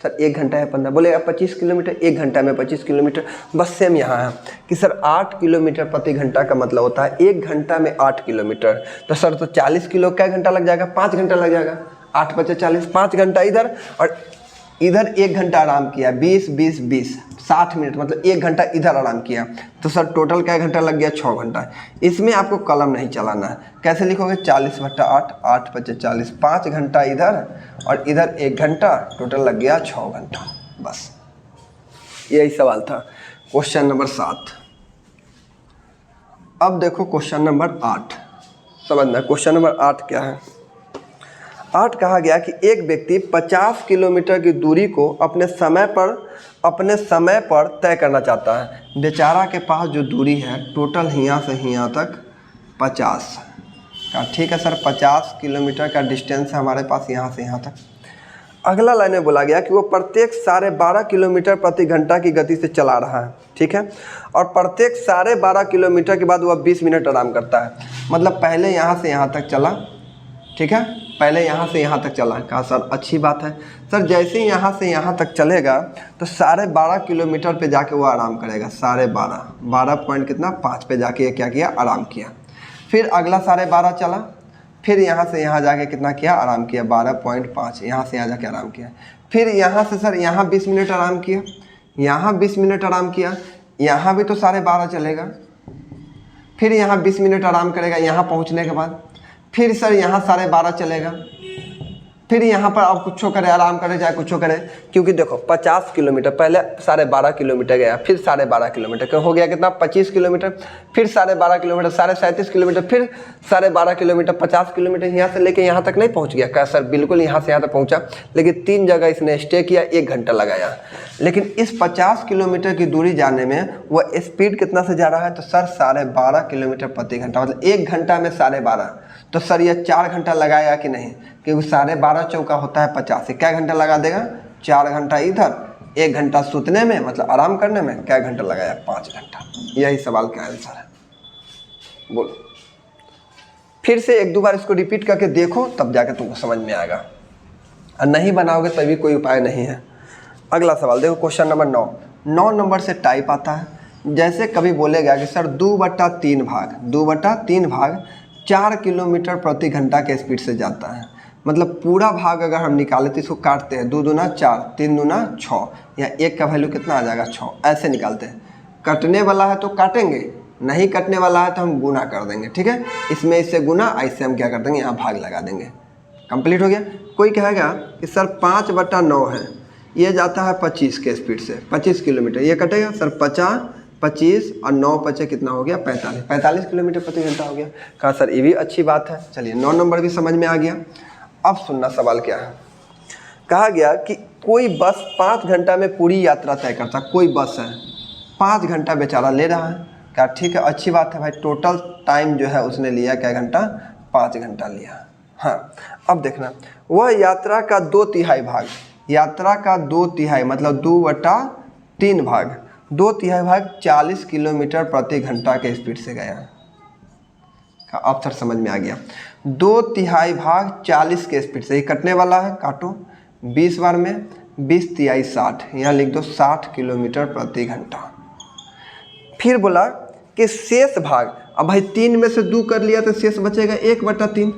सर 1 घंटा है 15। बोलेगा 25 किलोमीटर, 1 घंटा में 25 किलोमीटर। बस सेम यहाँ है कि सर 8 किलोमीटर प्रति घंटा का मतलब होता है 1 घंटा में 8 किलोमीटर। तो सर तो 40 किलो क्या घंटा लग जाएगा, 5 घंटा लग जाएगा। 8 × 5 = 40, 5 घंटा इधर, और इधर 1 घंटा आराम किया, 20-20-20 60 मिनट, मतलब 1 घंटा इधर आराम किया। तो सर टोटल क्या घंटा लग गया, 6 घंटा। इसमें आपको कलम नहीं चलाना है। कैसे लिखोगे, 40/8, 8 × 5 = 40, 5 घंटा इधर और इधर 1 घंटा, टोटल लग गया 6 घंटा। बस यही सवाल था क्वेश्चन नंबर 7। अब देखो क्वेश्चन नंबर 8, समझना क्वेश्चन नंबर 8 क्या है। 8 कहा गया कि एक व्यक्ति 50 किलोमीटर की दूरी को अपने समय पर तय करना चाहता है। बेचारा के पास जो दूरी है टोटल यहाँ से यहाँ तक 50 का, ठीक है सर 50 किलोमीटर का डिस्टेंस है हमारे पास यहाँ से यहाँ तक। अगला लाइन में बोला गया कि वो प्रत्येक 12.5 किलोमीटर प्रति घंटा की गति से चला रहा है, ठीक है, और प्रत्येक 12.5 किलोमीटर के बाद वह 20 मिनट आराम करता है। मतलब पहले यहाँ से यहाँ तक चला, ठीक है, पहले यहाँ से यहाँ तक चला। कहा सर अच्छी बात है। सर जैसे ही यहाँ से यहाँ तक चलेगा तो 12.5 किलोमीटर पे जाके वो आराम करेगा, 12.5 पे जाके क्या किया, आराम किया। फिर अगला 12.5 चला, फिर यहाँ से यहाँ जाके कितना किया, आराम किया, 12.5, यहाँ से यहाँ जाके आराम किया। फिर यहाँ से सर यहाँ 20 मिनट आराम किया, यहाँ 20 मिनट आराम किया, यहाँ भी तो 12.5 चलेगा। फिर यहाँ 20 मिनट आराम करेगा यहाँ पहुँचने के बाद। फिर सर यहाँ 12.5 चलेगा, फिर यहाँ पर आप कुछ करें, आराम करें चाहे कुछ करें, क्योंकि देखो 50 किलोमीटर पहले 12.5 किलोमीटर गया, फिर 12.5 किलोमीटर हो गया कितना 25 किलोमीटर, फिर 12.5 किलोमीटर 37.5 किलोमीटर, फिर 12.5 किलोमीटर 50 किलोमीटर, यहाँ से लेके यहाँ तक नहीं पहुँच गया क्या सर? बिल्कुल यहाँ से यहाँ तक पहुँचा, लेकिन 3 जगह इसने स्टे किया, 1 घंटा लगाया। लेकिन इस 50 किलोमीटर की दूरी जाने में वह स्पीड कितना से जा रहा है? तो सर 12.5 किलोमीटर प्रति घंटा, मतलब 1 घंटा में 12.5। तो सर ये 4 घंटा लगाया कि नहीं? क्योंकि 12.5 चौका होता है 50 से, क्या घंटा लगा देगा? 4 घंटा इधर, 1 घंटा सूतने में मतलब आराम करने में, क्या घंटा लगाया? 5 घंटा। यही सवाल का आंसर है। बोलो, फिर से 1-2 बार इसको रिपीट करके देखो, तब जाके तुमको समझ में आएगा, और नहीं बनाओगे तभी कोई उपाय नहीं है। अगला सवाल देखो, क्वेश्चन नंबर 9 नंबर से टाइप आता है। जैसे कभी बोलेगा कि सर 2/3 भाग 4 किलोमीटर प्रति घंटा के स्पीड से जाता है, मतलब पूरा भाग अगर हम निकाले तो इसको काटते हैं, 2 दूना 4, 3 दूना 6, या 1 का वैल्यू कितना आ जाएगा? 6, ऐसे निकालते हैं। कटने वाला है तो काटेंगे, नहीं कटने वाला है तो हम गुना कर देंगे, ठीक है? इसमें इससे गुना, ऐसे हम क्या कर देंगे? यहाँ भाग लगा देंगे। कंप्लीट हो गया। कोई कहेगा कि सर 5/9 है, ये जाता है 25 के स्पीड से, 25 किलोमीटर, ये कटेगा सर 50, 25 और 9 बचे कितना हो गया? 45 किलोमीटर प्रति घंटा हो गया। कहा सर ये भी अच्छी बात है। चलिए 9 नंबर भी समझ में आ गया। अब सुनना सवाल क्या है। कहा गया कि कोई बस 5 घंटा में पूरी यात्रा तय करता, कोई बस है 5 घंटा बेचारा ले रहा है। क्या ठीक है, अच्छी बात है भाई। टोटल टाइम जो है उसने लिया क्या घंटा? 5 घंटा लिया। हाँ, अब देखना, वह यात्रा का 2/3 भाग, यात्रा का 2/3 मतलब 2/3 भाग, 2/3 भाग 40 किलोमीटर प्रति घंटा के स्पीड से गया। का आंसर समझ में आ गया। 2/3 भाग 40 के स्पीड से, ये कटने वाला है, काटो 20 बार में, 20 तिहाई 60, यहाँ लिख दो 60 किलोमीटर प्रति घंटा। फिर बोला कि शेष भाग, अब भाई 3 में से 2 कर लिया तो शेष बचेगा 1/3,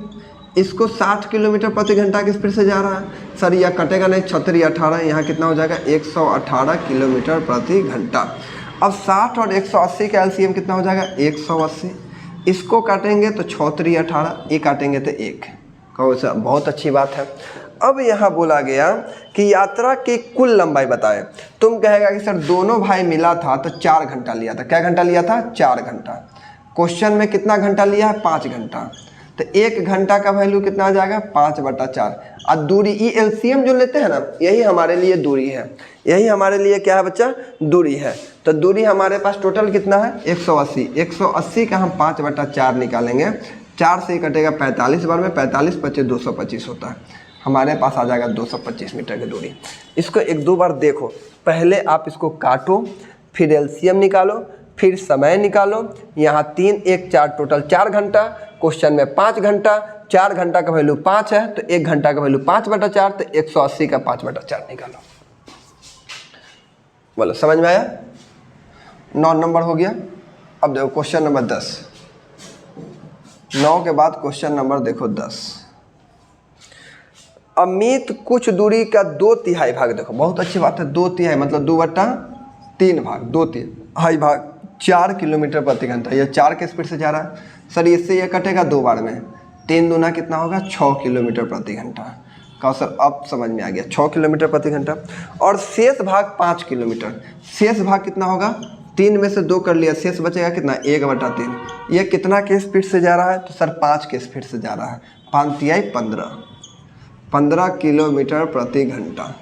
इसको 60 किलोमीटर प्रति घंटा के स्पीड से जा रहा है। सर यह कटेगा नहीं, 36 18, यहाँ कितना हो जाएगा? 118 किलोमीटर प्रति घंटा। अब 60 और 180 का एलसीएम कितना हो जाएगा? 180। इसको काटेंगे तो 36 18, ये काटेंगे तो 1। कहो सर बहुत अच्छी बात है। अब यहाँ बोला गया कि यात्रा की कुल लंबाई बताए। तुम कहेगा कि सर दोनों भाई मिला था तो 4 घंटा लिया था। क्या घंटा लिया था? 4 घंटा। क्वेश्चन में कितना घंटा लिया है? 5 घंटा। तो 1 घंटा का वैल्यू कितना आ जाएगा? 5/4। और दूरी, ये एलसीएम जो लेते हैं ना, यही हमारे लिए दूरी है, यही हमारे लिए क्या है बच्चा? दूरी है। तो दूरी हमारे पास टोटल कितना है? 180। 180 का हम 5/4 निकालेंगे, 4 से ही कटेगा 45 बार में, 45 × 5 = 225 होता है। हमारे पास आ जाएगा 225 मीटर की दूरी। इसको 1-2 बार देखो, पहले आप इसको काटो, फिर एलसीएम निकालो, फिर समय निकालो। यहाँ 3 1 4, टोटल 4 घंटा। क्वेश्चन में 5 घंटा, 4 घंटा का वैल्यू 5 है तो 1 घंटा का वैल्यू 5/4, तो 180 का 5/4 निकालो। बोलो समझ में आया? 9 नंबर हो गया। अब देखो क्वेश्चन नंबर 10। 9 के बाद क्वेश्चन नंबर देखो 10। अमित कुछ दूरी का 2/3 भाग, देखो बहुत अच्छी बात है, 2/3 मतलब 2/3 भाग, 2/3 भाग 4 किलोमीटर प्रति घंटा, ये 4 के स्पीड से जा रहा है। सर इससे ये कटेगा 2 बार में, 3 दूना कितना होगा? 6 किलोमीटर प्रति घंटा। कहा सर अब समझ में आ गया, 6 किलोमीटर प्रति घंटा। और शेष भाग 5 किलोमीटर, शेष भाग कितना होगा? 3 में से 2 कर लिया, शेष बचेगा कितना? 1/3। ये कितना के स्पीड से जा रहा है? तो सर 5 के स्पीड से जा रहा है। 5 तिहाई 15 किलोमीटर प्रति घंटा।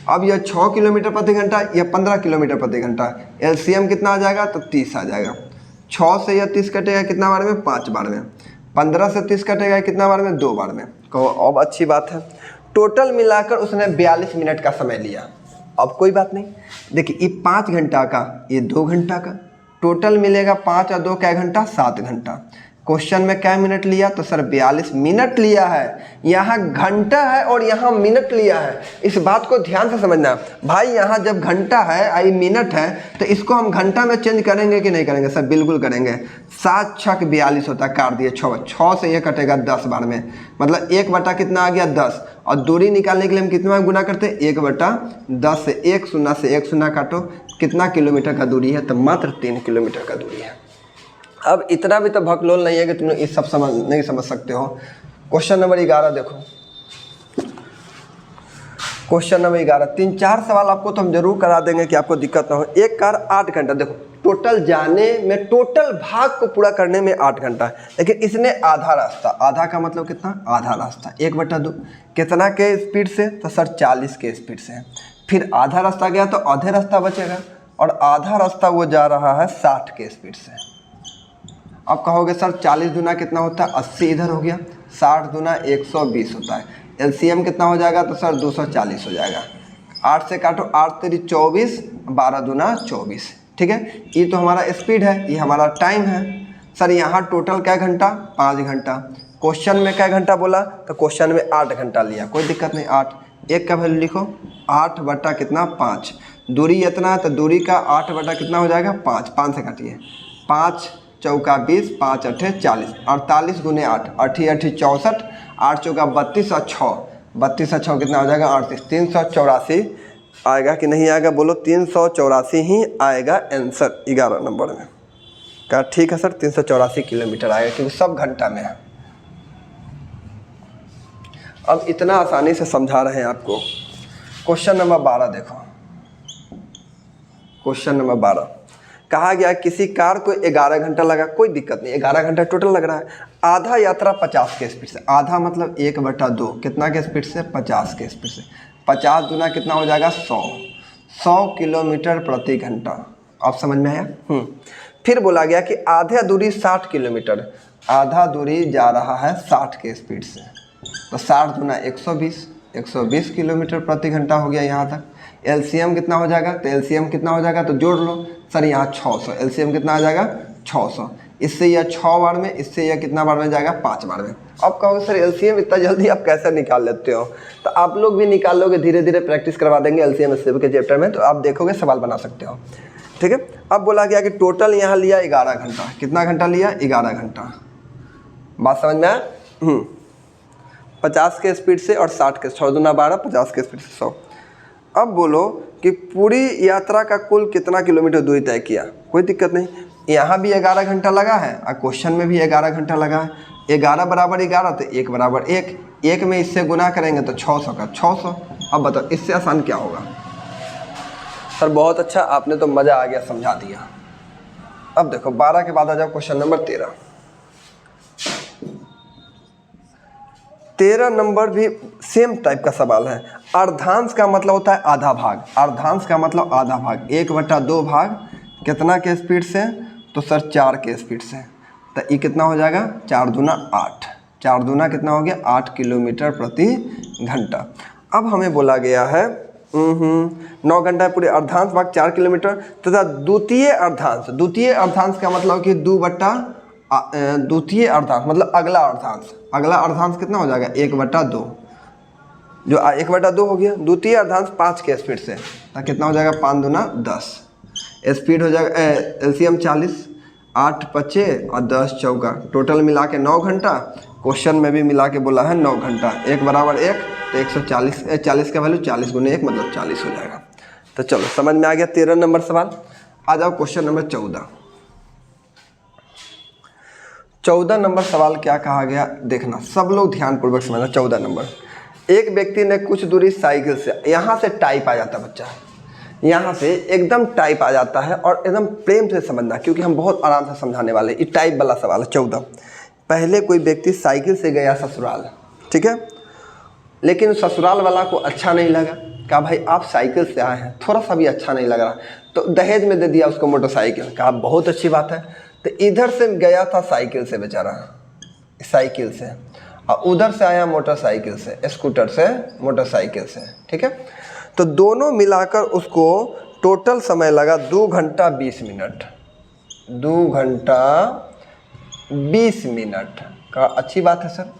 अब यह 6 किलोमीटर प्रति घंटा, यह 15 किलोमीटर प्रति घंटा। एलसीएम कितना आ जाएगा? तो 30 आ जाएगा। 6 से यह 30 कटेगा कितना बार में? 5 बार में। 15 से 30 कटेगा कितना बार में? 2 बार में। कहो अब अच्छी बात है। टोटल मिलाकर उसने 42 मिनट का समय लिया। अब कोई बात नहीं, देखिए ये 5 घंटा का, ये 2 घंटा का, टोटल मिलेगा 5 और 2 क्या घंटा? 7 घंटा। क्वेश्चन में क्या मिनट लिया? तो सर 42 मिनट लिया है। यहाँ घंटा है और यहाँ मिनट लिया है, इस बात को ध्यान से समझना भाई। यहाँ जब घंटा है आई मिनट है तो इसको हम घंटा में चेंज करेंगे कि नहीं करेंगे? सर बिल्कुल करेंगे। 7 × 6 = 42 होता है, काट दिए 6 से ये कटेगा 10 बार में, मतलब 1 बटा कितना आ गया? 10। और दूरी निकालने के लिए हम कितना गुना करते हैं? 1/10 से 1 शून्य से 1 शून्य काटो, कितना किलोमीटर का दूरी है? तो मात्र 3 किलोमीटर का दूरी है। अब इतना भी तो भकलोल नहीं है कि तुम इस सब नहीं समझ सकते हो। क्वेश्चन नंबर 11 देखो। क्वेश्चन नंबर 11, 3-4 सवाल आपको तो हम जरूर करा देंगे कि आपको दिक्कत ना हो। एक कार 8 घंटा, देखो टोटल जाने में, टोटल भाग को पूरा करने में 8 घंटा है, लेकिन इसने आधा रास्ता, आधा का मतलब कितना, आधा रास्ता 1/2 कितना के स्पीड से, तो सर 40 के स्पीड से। फिर आधा रास्ता गया तो आधे रास्ता बचेगा, और आधा रास्ता वो जा रहा है 60 के स्पीड से। अब कहोगे सर 40 दूना कितना होता है, 80 इधर हो गया, 60 दूना 120 होता है। एलसीएम कितना हो जाएगा, तो सर 240 हो जाएगा। 8 से काटो, 8 तेरी 24, 12 दूना 24, ठीक है। ये तो हमारा स्पीड है, ये हमारा टाइम है। सर यहाँ टोटल क्या घंटा, 5 घंटा। क्वेश्चन में क्या घंटा बोला, तो क्वेश्चन में 8 घंटा लिया, कोई दिक्कत नहीं। 8, एक का वैल्यू लिखो, 8 बटा कितना, 5। दूरी इतना है तो दूरी का 8 बटा कितना हो जाएगा, 5। 5 से काटिए, 5 चौका 20, 5 अठे 40, 48 गुने 8, 8 64, 8 चौका 32 और 6, 32 और 6 कितना हो जाएगा, 38। 384 आएगा कि नहीं आएगा, बोलो 384 ही आएगा आंसर 11 नंबर में। कहा ठीक है सर, 384 किलोमीटर आएगा, क्योंकि सब घंटा में है। अब इतना आसानी से समझा रहे हैं आपको। क्वेश्चन नंबर 12 देखो, क्वेश्चन नंबर 12 कहा गया किसी कार को 11 घंटा लगा, कोई दिक्कत नहीं, 11 घंटा टोटल लग रहा है। आधा यात्रा 50 के स्पीड से, आधा मतलब 1/2 कितना के स्पीड से, 50 के स्पीड से। 50 दूना कितना हो जाएगा, 100 किलोमीटर प्रति घंटा। आप समझ में आया। फिर बोला गया कि आधा दूरी 60 किलोमीटर, आधा दूरी जा रहा है 60 के स्पीड से, तो 60 दूना 120 किलोमीटर प्रति घंटा हो गया यहाँ तक। एलसीएम कितना हो जाएगा, तो एलसीएम कितना हो जाएगा, तो जोड़ लो सर, यहाँ 600, एलसीएम कितना आ जाएगा, 600। इससे यह 6 बार में, इससे यह कितना बार में जाएगा, 5 बार में। अब कहोगे सर एलसीएम इतना जल्दी आप कैसे निकाल लेते हो, तो आप लोग भी निकाल लोगे, धीरे धीरे प्रैक्टिस करवा देंगे एलसीएम एससीएम के चैप्टर में, तो आप देखोगे सवाल बना सकते हो, ठीक है। अब बोला गया कि टोटल यहाँ लिया 11 घंटा, कितना घंटा लिया, 11 घंटा। बात समझ में आया। 50 के स्पीड से और 60 के, 6 दूना 12, 50 के स्पीड से 100। अब बोलो कि पूरी यात्रा का कुल कितना किलोमीटर दूरी तय किया, कोई दिक्कत नहीं। यहाँ भी 11 घंटा लगा है और क्वेश्चन में भी 11 घंटा लगा है। 11 बराबर 11 तो 1 बराबर 1, 1 में इससे गुना करेंगे तो 600 का 600। अब बताओ इससे आसान क्या होगा। सर बहुत अच्छा, आपने तो मज़ा आ गया, समझा दिया। अब देखो 12 के बाद आ जाओ क्वेश्चन नंबर 13। 13 नंबर भी सेम टाइप का सवाल है। अर्धांश का मतलब होता है आधा भाग, अर्धांश का मतलब आधा भाग, 1/2 भाग कितना के स्पीड से, तो सर 4 के स्पीड से। तो ये कितना हो जाएगा, 4 दूना 8, 4 दूना कितना हो गया, 8 किलोमीटर प्रति घंटा। अब हमें बोला गया है 9 घंटा पूरे, अर्धांश भाग 4 किलोमीटर तथा द्वितीय अर्धांश, द्वितीय अर्धांश का मतलब कि द्वितीय अर्धांश मतलब अगला अर्धांश, अगला अर्धांश कितना हो जाएगा, 1/2, जो 1/2 हो गया। द्वितीय अर्धांश 5 के स्पीड से, तो कितना हो जाएगा, 5 दूना 10, स्पीड हो जाएगा एलसीएम 40, 8 पचे और 10 चौका, टोटल मिला के 9 घंटा। क्वेश्चन में भी मिला के बोला है 9 घंटा, 1 बराबर 1 तो 140, 40 का वैल्यू 40 गुने 1 मतलब 40 हो जाएगा। तो चलो समझ में आ गया 13 नंबर सवाल। आ जाओ क्वेश्चन नंबर 14। 14 नंबर सवाल क्या कहा गया, देखना सब लोग ध्यानपूर्वक समझना। 14 नंबर, एक व्यक्ति ने कुछ दूरी साइकिल से, यहाँ से टाइप आ जाता है बच्चा, यहाँ से एकदम टाइप आ जाता है, और एकदम प्रेम से समझना क्योंकि हम बहुत आराम से समझाने वाले। ये टाइप वाला सवाल है। 14, पहले कोई व्यक्ति साइकिल से गया ससुराल, ठीक है, लेकिन ससुराल वाला को अच्छा नहीं लगा, कहा भाई आप साइकिल से आए हैं, थोड़ा सा भी अच्छा नहीं लग रहा, तो दहेज में दे दिया उसको मोटरसाइकिल। कहा बहुत अच्छी बात है। तो इधर से गया था साइकिल से बेचारा, साइकिल से, और उधर से आया मोटरसाइकिल से, स्कूटर से मोटरसाइकिल से, ठीक है। तो दोनों मिलाकर उसको टोटल समय लगा 2 घंटा 20 मिनट, 2 घंटा 20 मिनट का, अच्छी बात है सर।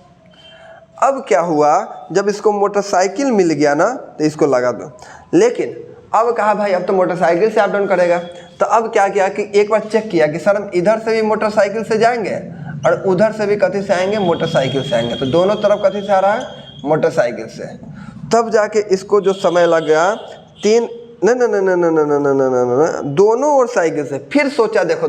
अब क्या हुआ, जब इसको मोटरसाइकिल मिल गया ना तो इसको लगा दो, लेकिन अब कहा भाई अब तो मोटरसाइकिल से अप डाउन करेगा। तो अब क्या किया कि एक बार चेक किया कि सर हम इधर से भी मोटरसाइकिल से जाएंगे और उधर से भी कथी से आएंगे, मोटरसाइकिल से आएंगे, तो दोनों तरफ कथी से आ रहा है, मोटरसाइकिल से। तब जाके इसको जो समय लग गया 3 न दोनों ओर साइकिल से। फिर सोचा, देखो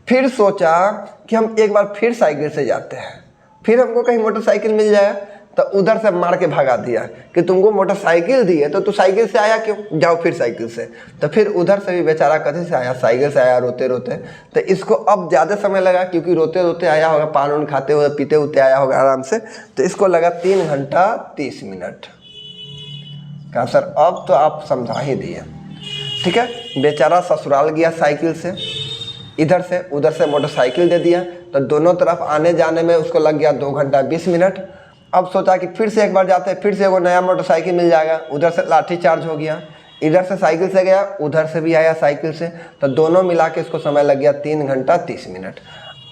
फिर सोचा कि हम एक बार फिर साइकिल से जाते हैं, फिर हमको कहीं मोटरसाइकिल मिल जाए, तो उधर से मार के भगा दिया कि तुमको मोटरसाइकिल दी है तो तू साइकिल से आया क्यों, जाओ फिर साइकिल से। तो फिर उधर से भी बेचारा कथी से आया, साइकिल से आया रोते रोते। तो इसको अब ज़्यादा समय लगा क्योंकि रोते रोते आया होगा, पान उन खाते हुए पीते उते आया होगा आराम से। तो इसको लगा 3 घंटा 30 मिनट। कहा सर अब तो आप समझा ही दिए। ठीक है, बेचारा ससुराल गया साइकिल से, इधर से उधर से मोटरसाइकिल दे दिया, तो दोनों तरफ आने जाने में उसको लग गया 2 घंटा 20 मिनट। अब सोचा कि फिर से एक बार जाते हैं, फिर से वो नया मोटरसाइकिल मिल जाएगा। उधर से लाठी चार्ज हो गया, इधर से साइकिल से गया, उधर से भी आया साइकिल से, तो दोनों मिला के इसको समय लग गया 3 घंटा 30 मिनट।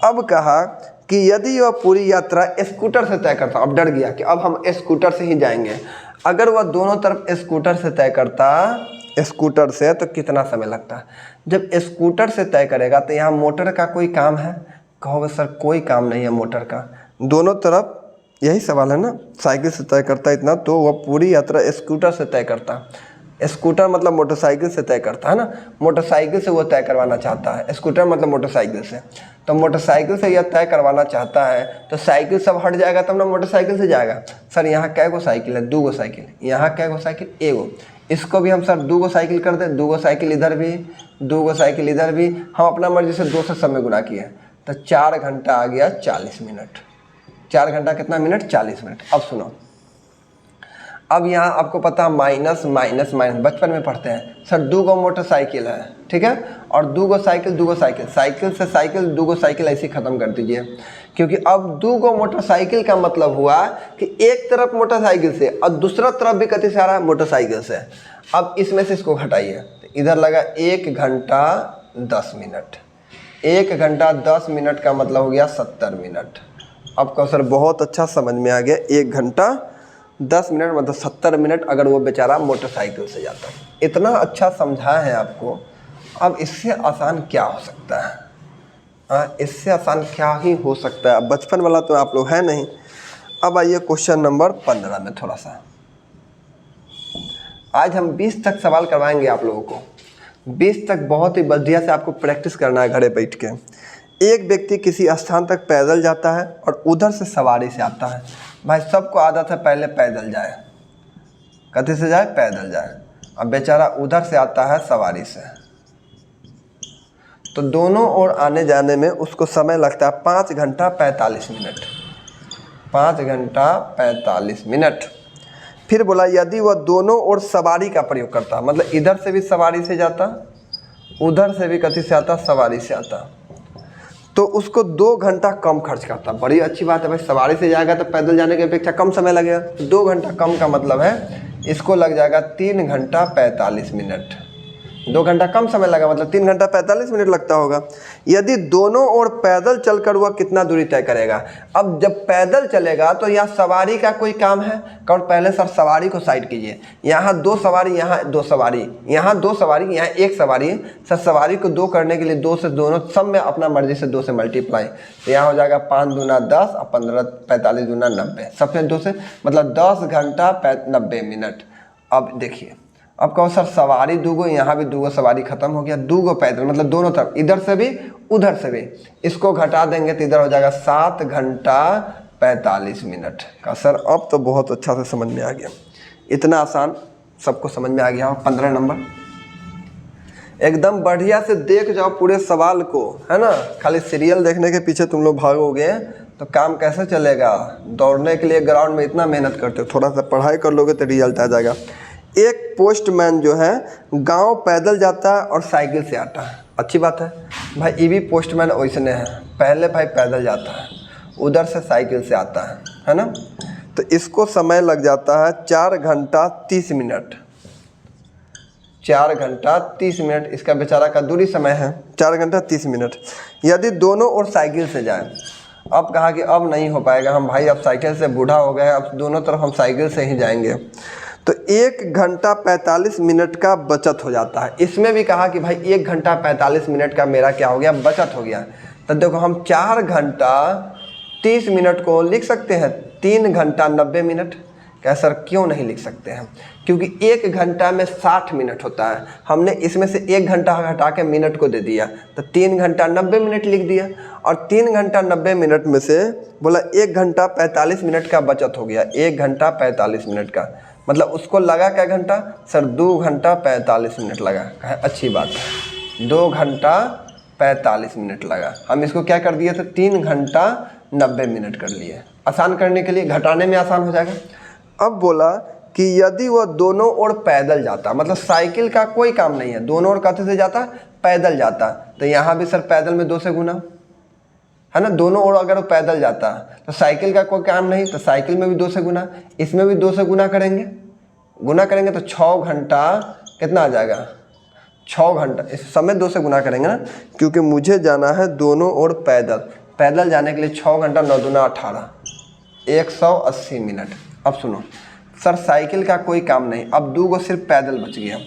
अब कहा कि यदि वह पूरी यात्रा स्कूटर से तय करता, अब डर गया कि अब हम स्कूटर से ही जाएंगे। अगर वह दोनों तरफ स्कूटर से तय करता, स्कूटर से, तो कितना समय लगता। जब स्कूटर से तय करेगा तो यहाँ मोटर का कोई काम है, कहोगे सर कोई काम नहीं है मोटर का, दोनों तरफ यही सवाल है ना। साइकिल से तय करता इतना, तो वह पूरी यात्रा स्कूटर से तय करता। स्कूटर मतलब मोटरसाइकिल से तय करता है ना, मोटरसाइकिल से वो तय करवाना चाहता है, स्कूटर मतलब मोटरसाइकिल से। तो मोटरसाइकिल से यह तय करवाना चाहता है तो साइकिल सब हट जाएगा तब ना मोटरसाइकिल से जाएगा। सर यहाँ कै गो साइकिल है, 2 गो साइकिल, यहाँ कै गो साइकिल, 1 गो। इसको भी हम सर 2 गो साइकिल कर दें, 2 गो साइकिल इधर भी, 2 गो साइकिल इधर भी, हम अपना मर्जी से 2 से सब में गुना किए, तो 4 घंटा आ गया 40 मिनट। 4 घंटा कितना मिनट, 40 मिनट। अब सुनो, अब यहाँ आपको पता माइनस माइनस माइनस बचपन में पढ़ते हैं सर, 2 गो मोटरसाइकिल है, ठीक है, और 2 गो साइकिल, 2 गो साइकिल, साइकिल से साइकिल, 2 गो साइकिल ऐसे ख़त्म कर दीजिए। क्योंकि अब 2 गो मोटरसाइकिल का मतलब हुआ कि एक तरफ मोटरसाइकिल से और दूसरा तरफ भी कति से आ रहा है, मोटरसाइकिल से। अब इसमें से इसको हटाइए, तो इधर लगा 1 घंटा 10 मिनट। 1 घंटा 10 मिनट का मतलब हो गया 70 मिनट। अब कहो सर बहुत अच्छा समझ में आ गया, 1 घंटा 10 मिनट मतलब 70 मिनट अगर वो बेचारा मोटरसाइकिल से जाता। इतना अच्छा समझा है आपको, अब इससे आसान क्या हो सकता है। इससे आसान क्या ही हो सकता है। अब बचपन वाला तो आप लोग है नहीं। अब आइए क्वेश्चन नंबर 15 में थोड़ा सा, आज हम 20 तक सवाल करवाएंगे आप लोगों को। 20 तक बहुत ही बढ़िया से आपको प्रैक्टिस करना है घरे बैठ के। एक व्यक्ति किसी स्थान तक पैदल जाता है और उधर से सवारी से आता है। भाई सबको आदत है पहले पैदल जाए, कथी से जाए, पैदल जाए। अब बेचारा उधर से आता है सवारी से, तो दोनों ओर आने जाने में उसको समय लगता है 5 घंटा 45 मिनट। 5 घंटा 45 मिनट। फिर बोला यदि वह दोनों ओर सवारी का प्रयोग करता, मतलब इधर से भी सवारी से जाता, उधर से भी कथी से आता, सवारी से आता, तो उसको 2 घंटा कम खर्च करता। बड़ी अच्छी बात है भाई, सवारी से जाएगा तो पैदल जाने की अपेक्षा कम समय लगेगा। 2 घंटा कम का मतलब है इसको लग जाएगा 3 घंटा 45 मिनट। 2 घंटा कम समय लगा मतलब 3 घंटा 45 मिनट लगता होगा। यदि दोनों ओर पैदल चलकर वह कितना दूरी तय करेगा। अब जब पैदल चलेगा तो यहाँ सवारी का कोई काम है, कौन, पहले सर सवारी को साइड कीजिए। यहाँ 2 सवारी, यहाँ 2 सवारी, यहाँ 2 सवारी, यहाँ 1 सवारी। सर सवारी को 2 करने के लिए 2 से दोनों सब में अपना मर्जी से 2 से मल्टीप्लाई, तो यहाँ हो जाएगा 5 दूना 10 और 15 45 दूना 90, सबसे 2 से मतलब 10 घंटा 90 मिनट। अब देखिए, अब कहो सर सवारी 2 गो, यहाँ भी 2 गो सवारी खत्म हो गया, 2 गो पैदल मतलब दोनों तरफ, इधर से भी उधर से भी, इसको घटा देंगे तो इधर हो जाएगा 7 घंटा 45 मिनट का। सर अब तो बहुत अच्छा से समझ में आ गया, इतना आसान सबको समझ में आ गया। 15 नंबर एकदम बढ़िया से देख जाओ पूरे सवाल को, है ना। खाली सीरियल देखने के पीछे तुम लोग भागोगे तो काम कैसे चलेगा। दौड़ने के लिए ग्राउंड में इतना मेहनत करते हो, थोड़ा सा पढ़ाई कर लोगे तो रिजल्ट आ जाएगा। एक पोस्टमैन जो है गांव पैदल जाता है और साइकिल से आता है, अच्छी बात है भाई। ये भी पोस्टमैन वैसने है, पहले भाई पैदल जाता है, उधर से साइकिल से आता है ना। तो इसको समय लग जाता है 4 घंटा 30 मिनट। 4 घंटा 30 मिनट इसका बेचारा का दूरी समय है, 4 घंटा 30 मिनट। यदि दोनों ओर साइकिल से जाए, अब कहा कि अब नहीं हो पाएगा हम भाई, अब साइकिल से बूढ़ा हो गए, अब दोनों तरफ हम साइकिल से ही जाएंगे, तो 1 घंटा 45 मिनट का बचत हो जाता है। इसमें भी कहा कि भाई 1 घंटा 45 मिनट का मेरा क्या हो गया, बचत हो गया। तो देखो हम 4 घंटा 30 मिनट को लिख सकते हैं 3 घंटा 90 मिनट, क्या सर क्यों नहीं लिख सकते हैं? क्योंकि 1 घंटा में 60 मिनट होता है, हमने इसमें से 1 घंटा हटा के मिनट को दे दिया तो 3 घंटा 90 मिनट लिख दिया। और 3 घंटा 90 मिनट में से बोला 1 घंटा 45 मिनट का बचत हो गया, 1 घंटा 45 मिनट का, मतलब उसको लगा क्या घंटा सर? 2 घंटा 45 मिनट लगा। अच्छी बात है, 2 घंटा 45 मिनट लगा। हम इसको क्या कर दिए थे? 3 घंटा 90 मिनट कर लिए। आसान करने के लिए घटाने में आसान हो जाएगा। अब बोला कि यदि वह दोनों ओर पैदल जाता, मतलब साइकिल का कोई काम नहीं है, दोनों ओर कहाँ से जाता? पैदल जाता। तो यहाँ भी सर पैदल में 2 से गुना है ना, दोनों ओर अगर वो पैदल जाता तो साइकिल का कोई काम नहीं, तो साइकिल में भी 2 से गुना, इसमें भी 2 से गुना करेंगे, तो 6 घंटा कितना आ जाएगा? 6 घंटा। इस समय 2 से गुना करेंगे ना, क्योंकि मुझे जाना है दोनों ओर पैदल। पैदल जाने के लिए 6 घंटा 9 दूना 18, 180 मिनट। अब सुनो सर, साइकिल का कोई काम नहीं, अब 2 को सिर्फ पैदल बच गया।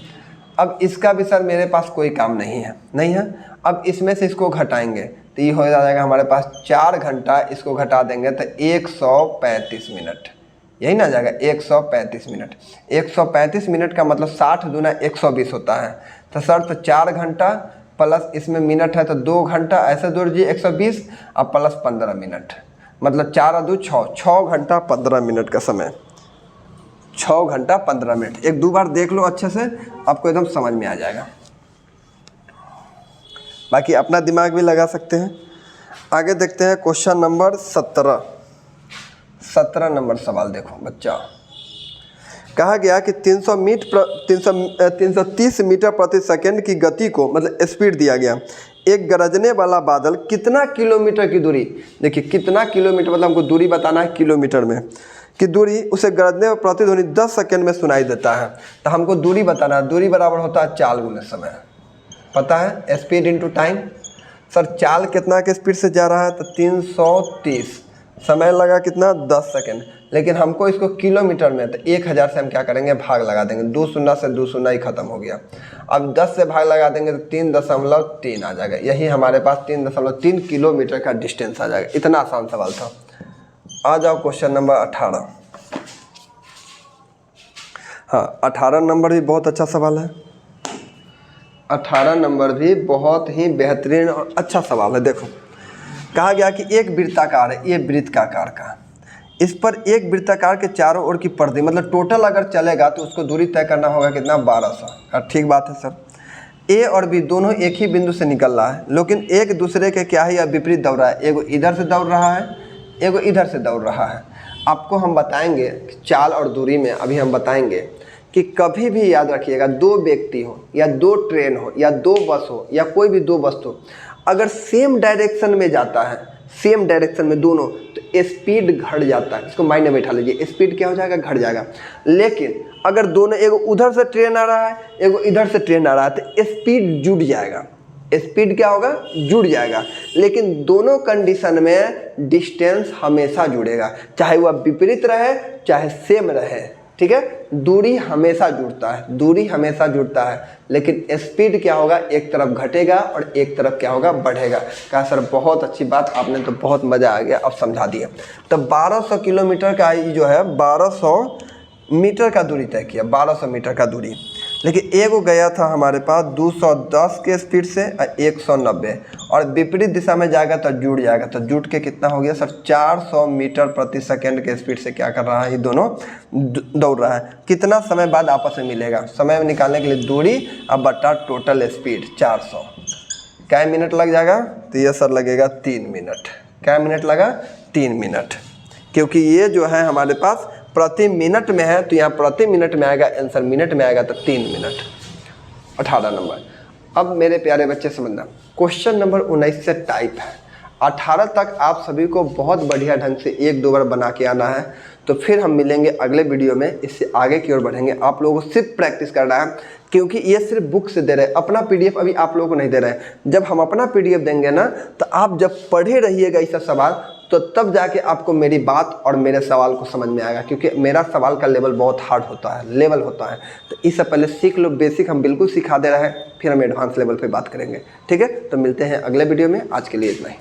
अब इसका भी सर मेरे पास कोई काम नहीं है। अब इसमें से इसको घटाएंगे तो ये हो जाएगा हमारे पास 4 घंटा, इसको घटा देंगे तो 135 मिनट, यही ना जाएगा 135 मिनट। 135 मिनट का मतलब 60 दूना 120 होता है। तो सर तो 4 घंटा प्लस इसमें मिनट है तो 2 घंटा, ऐसे जोड़ दीजिए 120 और प्लस 15 मिनट, मतलब 4 और 2 6, 6 घंटा 15 मिनट का समय, 6 घंटा 15 मिनट। 1-2 बार देख लो अच्छे से, आपको एकदम समझ में आ जाएगा। बाकी अपना दिमाग भी लगा सकते हैं। आगे देखते हैं क्वेश्चन नंबर 17 नंबर सवाल। देखो बच्चा, कहा गया कि 330 मीटर प्रति सेकंड की गति को, मतलब स्पीड दिया गया, एक गरजने वाला बादल कितना किलोमीटर की दूरी, देखिए कितना किलोमीटर, मतलब हमको दूरी बताना है किलोमीटर में की दूरी, उसे गरजने और प्रतिध्वनि 10 सेकंड में सुनाई देता है। तो हमको दूरी बताना है, दूरी बराबर होता है चाल गुने समय, पता है, स्पीड इंटू टाइम। सर चाल कितना के स्पीड से जा रहा है? तो 330, समय लगा कितना? 10 सेकंड। लेकिन हमको इसको किलोमीटर में, तो 1000 से हम क्या करेंगे? भाग लगा देंगे, 2 शून्य से 2 शून्य ही खत्म हो गया। अब 10 से भाग लगा देंगे तो 3.3 आ जाएगा, यही हमारे पास 3.3 किलोमीटर का डिस्टेंस आ जाएगा। इतना आसान सवाल था। आ जाओ क्वेश्चन नंबर 18। हाँ 18 नंबर भी बहुत अच्छा सवाल है, 18 नंबर भी बहुत ही बेहतरीन और अच्छा सवाल है। देखो कहा गया कि एक वृत्ताकार है, ये वृत्ताकार का, इस पर एक वृत्ताकार के चारों ओर की परिधि, मतलब टोटल अगर चलेगा तो उसको दूरी तय करना होगा कितना? 1200। ठीक बात है सर। ए और बी दोनों एक ही बिंदु से निकल रहा है, लेकिन एक दूसरे के क्या है या विपरीत दौड़ रहा है। एगो इधर से दौड़ रहा है, एगो इधर से दौड़ रहा है। आपको हम बताएंगे चाल और दूरी में, अभी हम बताएंगे कि कभी भी याद रखिएगा, 2 व्यक्ति हो या 2 ट्रेन हो या 2 बस हो या कोई भी 2 वस्तु अगर सेम डायरेक्शन में जाता है, सेम डायरेक्शन में दोनों, तो स्पीड घट जाता है। इसको माइंड में बैठा लीजिए, स्पीड क्या हो जाएगा? घट जाएगा। लेकिन अगर दोनों, एगो उधर से ट्रेन आ रहा है, एगो इधर से ट्रेन आ रहा है, तो स्पीड जुड़ जाएगा। स्पीड क्या होगा? जुड़ जाएगा। लेकिन दोनों कंडीशन में डिस्टेंस हमेशा जुड़ेगा, चाहे वह विपरीत रहे चाहे सेम रहे। ठीक है, दूरी हमेशा जुड़ता है, दूरी हमेशा जुड़ता है, लेकिन स्पीड क्या होगा? एक तरफ घटेगा और एक तरफ क्या होगा? बढ़ेगा। कहा सर बहुत अच्छी बात, आपने तो बहुत मज़ा आ गया, अब समझा दिया। तो 1200 किलोमीटर का ये जो है 1200 मीटर का दूरी तय किया, 1200 मीटर का दूरी। लेकिन एगो गया था हमारे पास 210 के स्पीड से 190, और विपरीत दिशा में जाएगा तो जुड़ जाएगा, तो जुट के कितना हो गया सर? 400 मीटर प्रति सेकंड के स्पीड से क्या कर रहा है? ये दोनों दौड़ रहा है। कितना समय बाद आपस में मिलेगा? समय निकालने के लिए दूरी अब बटा टोटल स्पीड 400, क्या मिनट लग जाएगा? तो ये सर लगेगा 3 मिनट। क्या मिनट लगा? 3 मिनट, क्योंकि ये जो है हमारे पास प्रति मिनट में है, तो यहाँ प्रति मिनट में आएगा, आंसर मिनट में आएगा, तो 3 मिनट। 18 नंबर। अब मेरे प्यारे बच्चे समझना, क्वेश्चन नंबर 19 से टाइप है। 18 तक आप सभी को बहुत बढ़िया ढंग से 1-2 बार बना के आना है, तो फिर हम मिलेंगे अगले वीडियो में, इससे आगे की ओर बढ़ेंगे। आप लोगों को सिर्फ प्रैक्टिस करना है, क्योंकि ये सिर्फ बुक से दे रहे हैं, अपना PDF अभी आप लोगों को नहीं दे रहे हैं। जब हम अपना PDF देंगे ना, तो आप जब पढ़े रहिएगा इसका सवाल, तो तब जाके आपको मेरी बात और मेरे सवाल को समझ में आएगा, क्योंकि मेरा सवाल का लेवल बहुत हार्ड होता है, लेवल होता है। तो इससे पहले सीख लो, बेसिक हम बिल्कुल सिखा दे रहे हैं, फिर हम एडवांस लेवल पे बात करेंगे। ठीक है, तो मिलते हैं अगले वीडियो में। आज के लिए इतना ही।